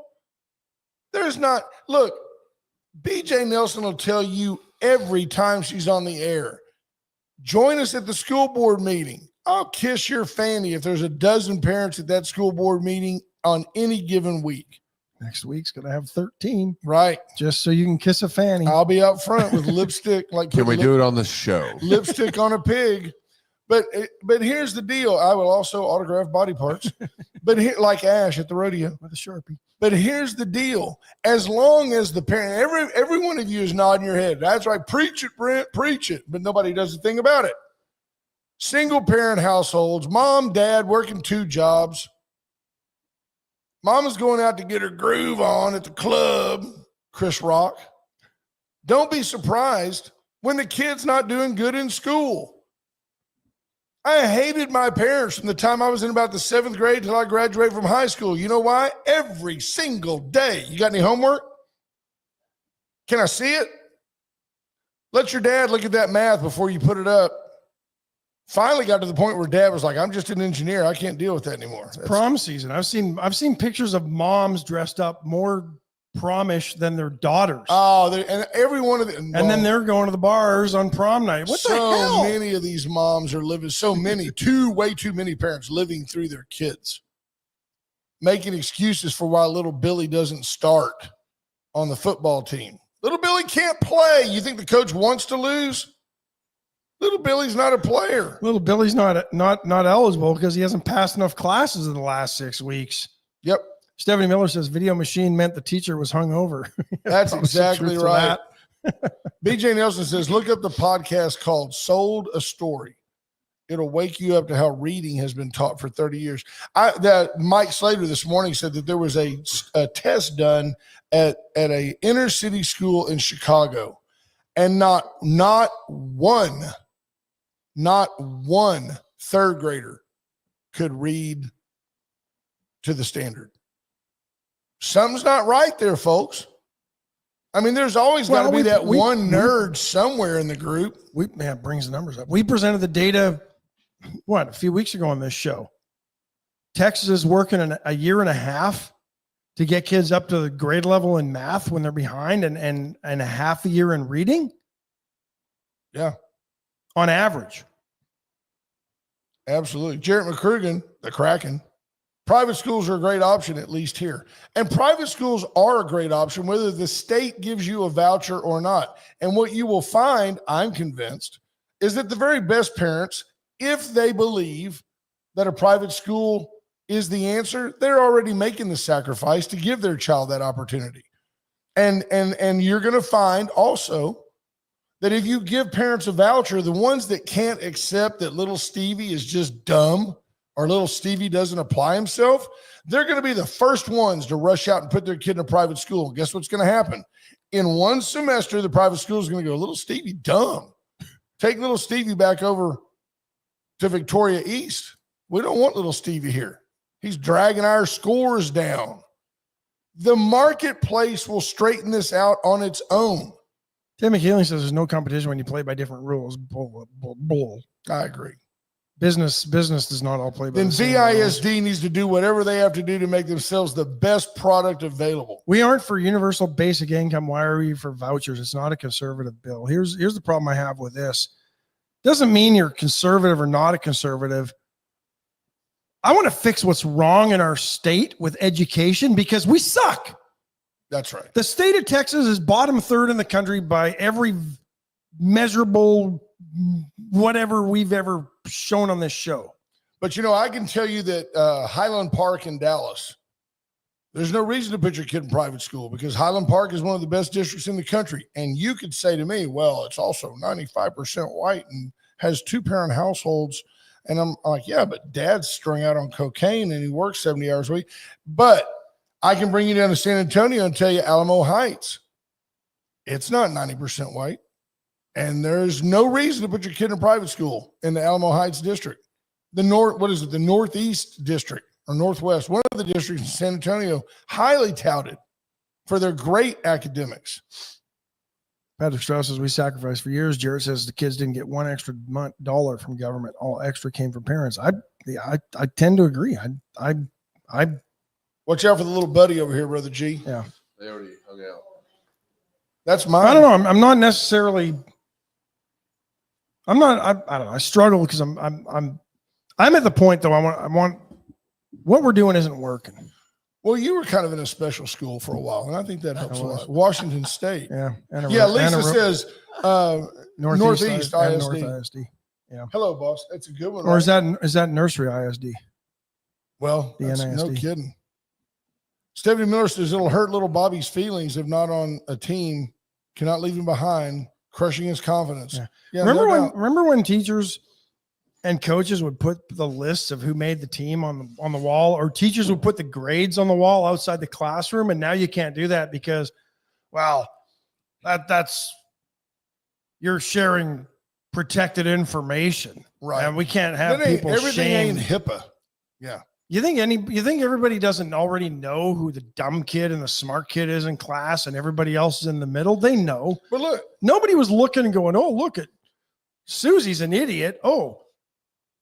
Look, BJ Nelson will tell you every time she's on the air, Join us at the school board meeting. I'll kiss your fanny if there's a dozen parents at that school board meeting on any given week. Next week's going to have 13, Right. just so you can kiss a fanny. I'll be up front with lipstick. Like, Can we do it on the show? lipstick on a pig? But here's the deal. I will also autograph body parts, but here, like Ash at the rodeo. With a Sharpie. But here's the deal. As long as the parent, every one of you is nodding your head. That's right. Preach it, Brent, preach it. But nobody does a thing about it. Single parent households, mom, dad working 2 jobs. Mama's going out to get her groove on at the club, Chris Rock. Don't be surprised when the kid's not doing good in school. I hated my parents from the time I was in about the 7th grade till I graduated from high school. You know why? Every single day. You got any homework? Can I see it? Let your dad look at that math before you put it up. Finally got to the point where dad was like, I'm just an engineer. I can't deal with that anymore. That's- Prom season. I've seen pictures of moms dressed up more promish than their daughters. Oh, and every one of them. And then they're going to the bars on prom night. What the so hell? many of these moms are living, way too many parents living through their kids, making excuses for why little Billy doesn't start on the football team. Little Billy can't play. You think the coach wants to lose? Little Billy's not a player. Little Billy's not eligible because he hasn't passed enough classes in the last 6 weeks. Yep. Stephanie Miller says video machine meant the teacher was hungover. That's Probably some exactly truth to right. that. BJ Nelson says, look up the podcast called Sold a Story. It'll wake you up to how reading has been taught for 30 years. That Mike Slater this morning said that there was a test done at a inner city school in Chicago, and not one 3rd grader could read to the standard. Something's not right there, folks. I mean, there's always got to be that one nerd somewhere in the group. It brings the numbers up. We presented the data, a few weeks ago on this show. Texas is working a year and a half to get kids up to the grade level in math when they're behind, and a half a year in reading. Yeah. On average. Absolutely. Jarrett McCrugan, the Kraken. Private schools are a great option, at least here. And private schools are a great option, whether the state gives you a voucher or not. And what you will find, I'm convinced, is that the very best parents, if they believe that a private school is the answer, they're already making the sacrifice to give their child that opportunity. And you're going to find also that if you give parents a voucher, the ones that can't accept that little Stevie is just dumb or little Stevie doesn't apply himself, they're going to be the first ones to rush out and put their kid in a private school. And guess what's going to happen? In one semester, the private school is going to go, little Stevie, dumb. Take little Stevie back over to Victoria East. We don't want little Stevie here. He's dragging our scores down. The marketplace will straighten this out on its own. Tim McKeeling says there's no competition when you play by different rules. Bull. I agree. Business does not all play by Then the same rules. VISD needs to do whatever they have to do to make themselves the best product available. We aren't for universal basic income. Why are we for vouchers? It's not a conservative bill. Here's the problem I have with this. Doesn't mean you're conservative or not a conservative. I want to fix what's wrong in our state with education because we suck. That's right. The state of Texas is bottom third in the country by every measurable whatever we've ever shown on this show. But, I can tell you that Highland Park in Dallas, there's no reason to put your kid in private school because Highland Park is one of the best districts in the country. And you could say to me, well, it's also 95% white and has 2-parent households. And I'm like, yeah, but dad's strung out on cocaine and he works 70 hours a week. But I can bring you down to San Antonio and tell you Alamo Heights, it's not 90% white. And there's no reason to put your kid in a private school in the Alamo Heights district. The Northeast district or Northwest, one of the districts in San Antonio, highly touted for their great academics. Patrick Strauss says we sacrificed for years. Jared says the kids didn't get one extra dollar from government. All extra came from parents. I tend to agree. I Watch out for the little buddy over here, Brother G. Yeah. They already hung out. That's mine. I don't know. I'm not necessarily. I'm not. I don't know. I struggle because I'm at the point though. I want what we're doing isn't working. Well, you were kind of in a special school for a while, and I think that helps a lot. Washington State. Yeah. Yeah, Lisa says Northeast and ISD. North ISD. Hello, boss. That's a good one. Or is right? that Nursery ISD? Well, the that's no NISD? kidding. Stephanie Miller says it'll hurt little Bobby's feelings if not on a team. Cannot leave him behind, crushing his confidence. Yeah. Yeah, remember when teachers and coaches would put the lists of who made the team on the wall, or teachers would put the grades on the wall outside the classroom, and now you can't do that because, well, that's you're sharing protected information, Right. And we can't have That ain't- people everything shamed. ain't HIPAA. Yeah. You think everybody doesn't already know who the dumb kid and the smart kid is in class, and everybody else is in the middle? They know. But look, Nobody was looking and going, "Oh, look at Susie's an idiot. Oh,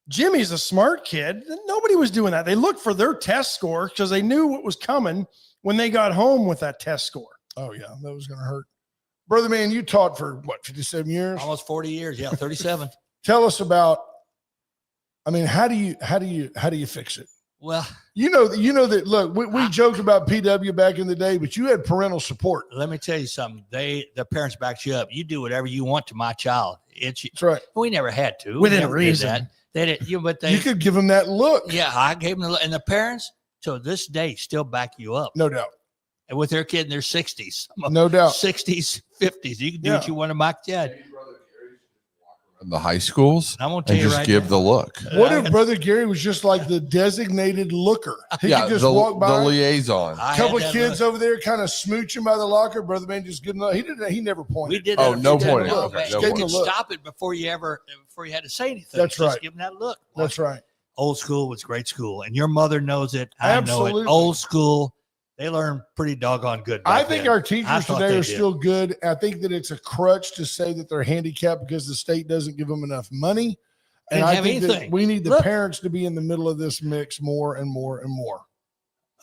Jimmy's a smart kid." Nobody was doing that. They looked for their test score because they knew what was coming when they got home with that test score. oh yeah, that was going to hurt. Brother man, you taught for what, 57 years? Almost 40 years. Yeah, 37. Tell us about, I mean, how do you fix it? Well, You know that look, we joked about PW back in the day, but you had parental support. let me tell you something. The parents backed you up. You do whatever you want to my child. That's right. We never had to. Within We never did reason. that. They did, but they. You could give them that look. Yeah, I gave them and the parents to this day still back you up. No doubt. And with their kid in their 60s, No doubt. 60s, 50s, you can do Yeah. what you want to my kid. In the high schools, I'm gonna tell and you just right give now. the look. What if Brother Gary was just like the designated looker? He could just walk the by. liaison. I A had couple of that kids look. over there kind of smooching by the locker. Brother man just give them. He never We pointed. did. Oh, that. no We did pointing. that. Okay, man. no You pointing. could stop it before you had to say anything. That's Just right. give them that look. That's right. Old school was great school, and your mother knows it. I know Absolutely. it. Old school, they learn pretty doggone good. I back think then. our I teachers thought today they are did. still good. I think that it's a crutch to say that they're handicapped because the state doesn't give them enough money. And Didn't I have think that anything. we need the Look. parents to be in the middle of this mix more and more and more.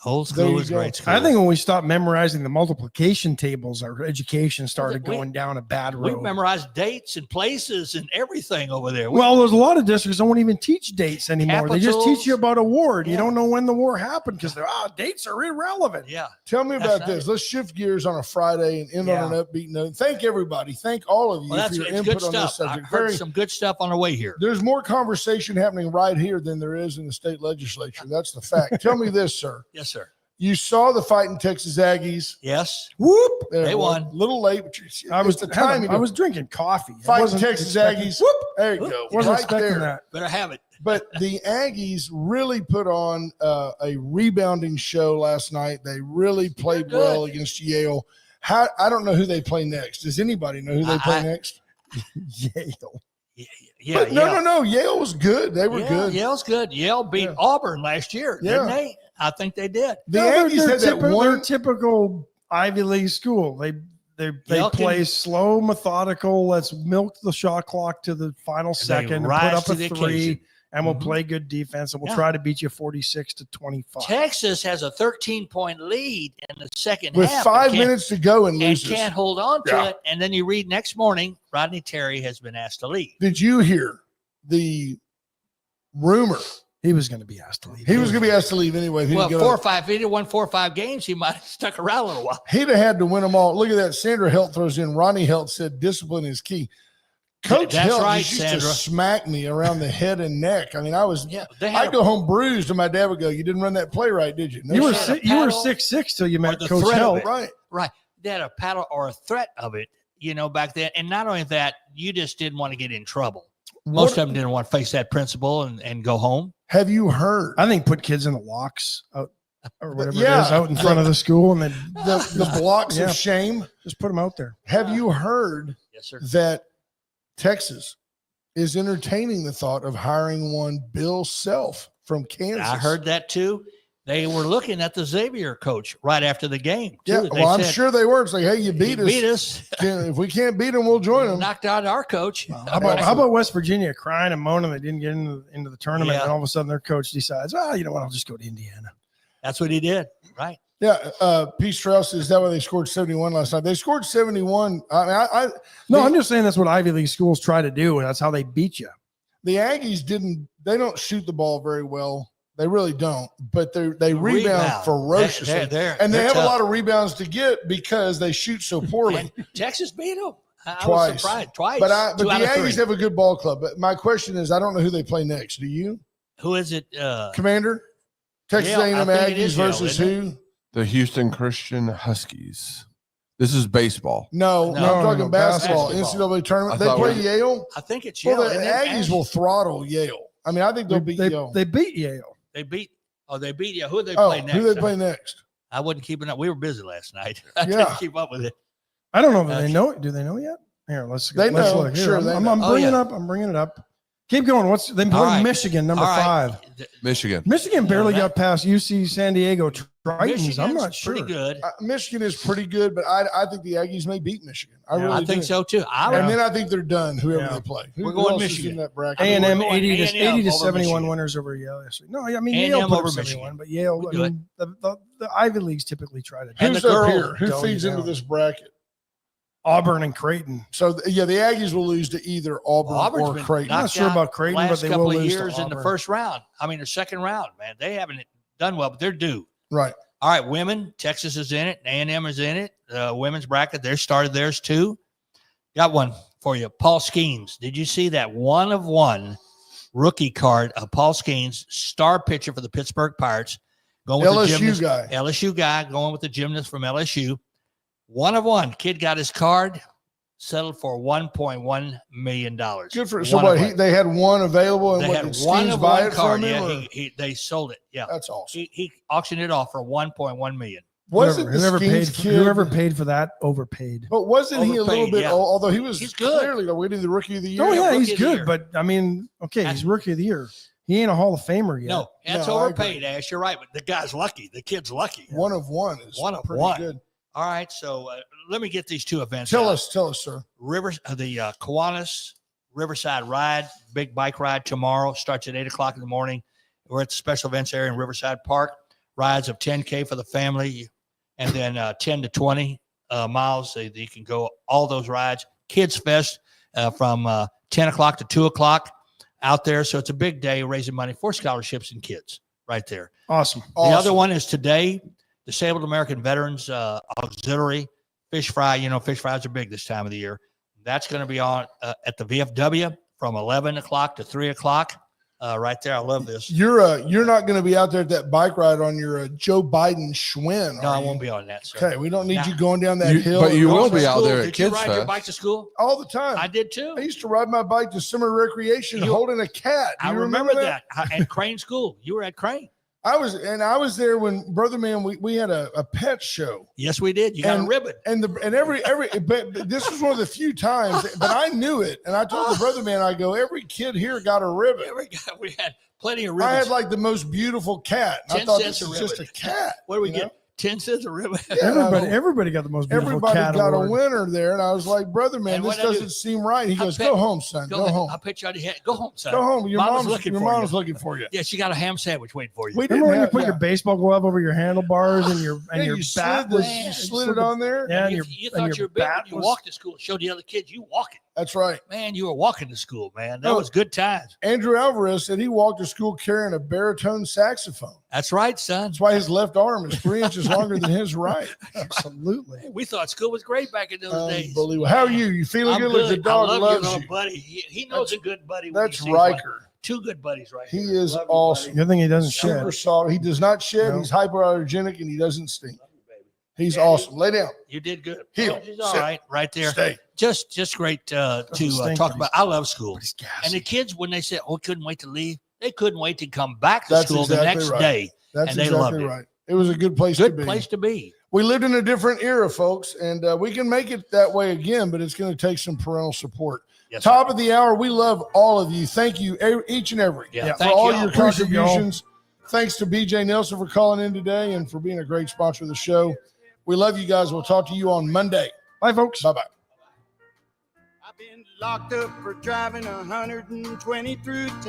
Old There school you was go. great school. I think when we stopped memorizing the multiplication tables, our education started We- going down a bad we road. memorized dates and places and everything over there. Well, there's a lot of districts that won't even teach dates anymore. They just teach Capitals. you about a war. You Yeah. don't know when the war happened because dates are irrelevant. yeah, Tell me That's about not this. it. Let's shift gears on a Friday and end on an upbeat note. Thank everybody. Thank all of you well, for that's your it's input good on this stuff. I subject. heard some good stuff on the way here. There's more conversation happening right here than there is in the state legislature. That's the fact. Tell me this, sir. Yes, sir. You saw the fighting Texas Aggies. Yes, Whoop! There They it was. won. A little late, but I was the time. I was drinking coffee. I fighting wasn't Texas expecting- Aggies. Whoop! There you Whoop. go. Wasn't Right expecting there. that. better have it. But the Aggies really put on a rebounding show last night. They really played good. well against Yale. I don't know who they play next. Does anybody know who they play next? Yale. Yeah, But no. Yale was good. They were good. Yale's good. Yale beat Yeah. Auburn last year, Yeah. didn't they? I think they did. The No, Aggies had that they're one. typical Ivy League school. They Yale play can- slow, methodical. Let's milk the shot clock to the final second and put rise up to a the three, occasion. and we'll Mhm. play good defense, and we'll Yeah. try to beat you 46-25. Texas has a 13-point lead in the second With half. 5 and can't- minutes to go and and loses. can't hold on to Yeah. it. And then you read next morning, Rodney Terry has been asked to leave. Did you hear the rumor? He was going to be asked to leave. He was going to be asked to leave anyway. If he Well, didn't go. if he'd have won 4 or 5 games, he might have stuck around a little while. He'd have had to win them all. Look at that. Sandra Helt throws in. Ronnie Helt said discipline is key. Coach That's Helt right, just used Sandra. to smack me around the head and neck. I mean, Yeah, they had I'd go home bruised, and my dad would go, "You didn't run that play right, did you?" No, You were sir. had a you were paddle 6'6" till you met the Coach threat of Held. it. right. right. They had a paddle or a threat of it, back then. And not only that, you just didn't want to get in trouble. Most of them didn't want to face that principal and go home. Have you heard I think put kids in the locks out or whatever Yeah. it is out in front of the school, and then the blocks Yeah. of shame? just put them out there. Have you heard Yes, sir. that Texas is entertaining the thought of hiring one Bill Self from Kansas? I heard that too. They were looking at the Xavier coach right after the game. Too. Yeah, They well, I'm said, sure they were. It's like, hey, you "He beat us. beat us. If we can't beat them, we'll join them. Knocked out our coach. How about West Virginia crying and moaning they didn't get into the tournament, Yeah. and all of a sudden their coach decides, you know what, I'll just go to Indiana. That's what he did. Right. Yeah, Pete Strauss, is that why they scored 71 last night? They scored 71. I No, the, I'm just saying that's what Ivy League schools try to do, and that's how they beat you. the Aggies they don't shoot the ball very well. They really don't, but they rebound ferociously. And they have tough. a lot of rebounds to get because they shoot so poorly. And Texas beat them. I was Twice. surprised. Twice. But the Two out of Aggies three. have a good ball club. But my question is, I don't know who they play next. Do you, Who is it? Commander? Texas Yale. I A&M think it Aggies is Yale, versus isn't who? The Houston Christian Huskies. This is baseball. No, No, I'm talking no, basketball. basketball. NCAA tournament. I They thought play we- Yale. I think it's Yale. Well, the and then Aggies will throttle Yale. I mean, I think they'll beat Yale. They beat Yale. They beat. Oh, they beat you. Who did they Oh, play next? who they play next? I wasn't keeping up. We were busy last night. I Yeah. didn't keep up with it. I don't know if they know it. Do they know yet? Here, let's They let's know. look. Here, Sure, I'm, they I'm, know. I'm Oh, bringing yeah. up. I'm bringing it up. Keep going. What's they play All right. Michigan, number All right. 5. Michigan. Michigan barely that- got past UC San Diego Tritons. I'm Michigan's not sure. pretty good. Michigan is pretty good, but I think the Aggies may beat Michigan. I Yeah, really I think do. so too. And then I think they're done. Whoever Yeah. they play. We're Who going else is Michigan. in that bracket? A&M We're going 80 to A&M 80 to over 71 Michigan. winners over Yale yesterday. No, I mean A&M Yale put over up 71, Michigan. but Yale. We I do it. mean, the Ivy Leagues typically try to. And Who's the up girl here? Who dumb feeds you into down. this bracket? Auburn and Creighton. So the Aggies will lose to either Auburn Auburn's or been Creighton. Not knocked sure out about Creighton, but last they couple will of lose to years in the Auburn. first round. I mean, the second round, man. They haven't done well, but they're due. Right. All right, women. Texas is in it. A&M is in it. Women's bracket. They started theirs too. Got one for you. Paul Skeens. Did you see that 1-of-1 rookie card of Paul Skeens, star pitcher for the Pittsburgh Pirates, going with the LSU gymnast, guy. LSU guy, going with the gymnast from LSU. 1-of-1. Kid got his card, settled for $1.1 million. Good for One so of what? one. They had one available, and They what had did one Skeens of buy one it card. from him? Yeah, they sold it. Yeah, That's awesome. he auctioned it off for $1.1 million. Wasn't the whoever paid Skeens kid? whoever paid for that overpaid. But wasn't he a little Overpaid, bit? yeah. Although he was He's good. clearly winning the Rookie of the Year. Oh yeah, Rookie he's of the good, year. but I mean, okay, he's rookie of the year. He ain't a Hall of Famer yet. No, that's No, I overpaid, Ash. You're right, but the guy's lucky. The kid's lucky. 1-of-1 is One of pretty one. good. All right, so let me get these two events. Tell out. us, sir. The Kiwanis Riverside Ride, big bike ride tomorrow. Starts at 8:00 in the morning. We're at the special events area in Riverside Park. Rides of 10K for the family, and then 10 to 20 miles. So you can go all those rides. Kids Fest from 10 o'clock to 2 o'clock out there. So it's a big day raising money for scholarships and kids right there. Awesome. The other one is today, Disabled American Veterans Auxiliary Fish Fry. You know, fish fries are big this time of the year. That's going to be on at the VFW from 11 o'clock to 3 o'clock right there. I love this. You're not going to be out there at that bike ride on your Joe Biden Schwinn. No, are I you? won't be on that, sir. Okay, we don't need Now- you going down that You- hill. but you Going will to be out school. there at Did you Kids ride your Fest. bike to school? all the time. I did too. I used to ride my bike to summer recreation You- holding a cat. Do I you remember that. At Crane School. You were at Crane. I was there when Brother Man we had a pet show. Yes, we did. You got a And- ribbon. And every but this was one of the few times, but I knew it. And I told the Brother Man, I go, every kid here got a ribbon. We had plenty of I ribbons. had like the most beautiful cat. And I 10 thought cents this a was just a ribbon. cat. What do we you know? get? 10 cents a ribbon. Yeah, and I go, Everybody got the most beautiful everybody cat got award. a winner there. And I was like, Brother Man, And this what'd I do? doesn't seem right. He I goes, bet- go home, son. Go home. I'll put you on your head. Go home, son. Go home. Your Mama's mom's looking your for you. mom's looking for you. Yeah, she got a ham sandwich waiting for you. We Remember when you have- put yeah. your baseball glove over your handlebars and your Yeah, your you bat slid, was you slid it on there. Yeah, and you, your you and thought your you were big when bat you was- walked to school. Showed the other kids you walking. That's right. Man, you were walking to school, man. That Oh. was good times. Andrew Alvarez said he walked to school carrying a baritone saxophone. That's right, son. That's why his left arm is 3 inches longer than his right. Absolutely. We thought school was great back in those days. Unbelievable. How are you? You feeling I'm good? Look, the good. I dog love your loves little you. buddy. He knows a good buddy. when That's he sees one. Riker. Two good buddies right He here. is Love you, awesome. Good thing he doesn't Super shed. soft. He does not shed. No. He's hypoallergenic and he doesn't stink. buddy. He's awesome. Lay down. You did good. Heel. He's all Sit. right, right there. Stay. Just great to stink, talk but about. I love school. But he's And the gassy. kids, when they said, "Oh, couldn't wait to leave," they couldn't wait to come back to That's school the exactly next right. day. That's And they loved exactly it. right. It was a good place to Good be. place to be. We lived in a different era, folks, and we can make it that way again, but it's going to take some parental support. Yes, sir. Top of the hour, we love all of you. Thank you, each and every, Yeah, for thank all y'all. your Appreciate y'all. contributions. Thanks to BJ Nelson for calling in today and for being a great sponsor of the show. We love you guys. We'll talk to you on Monday. Bye, folks. Bye-bye. I've been locked up for driving 120 through town.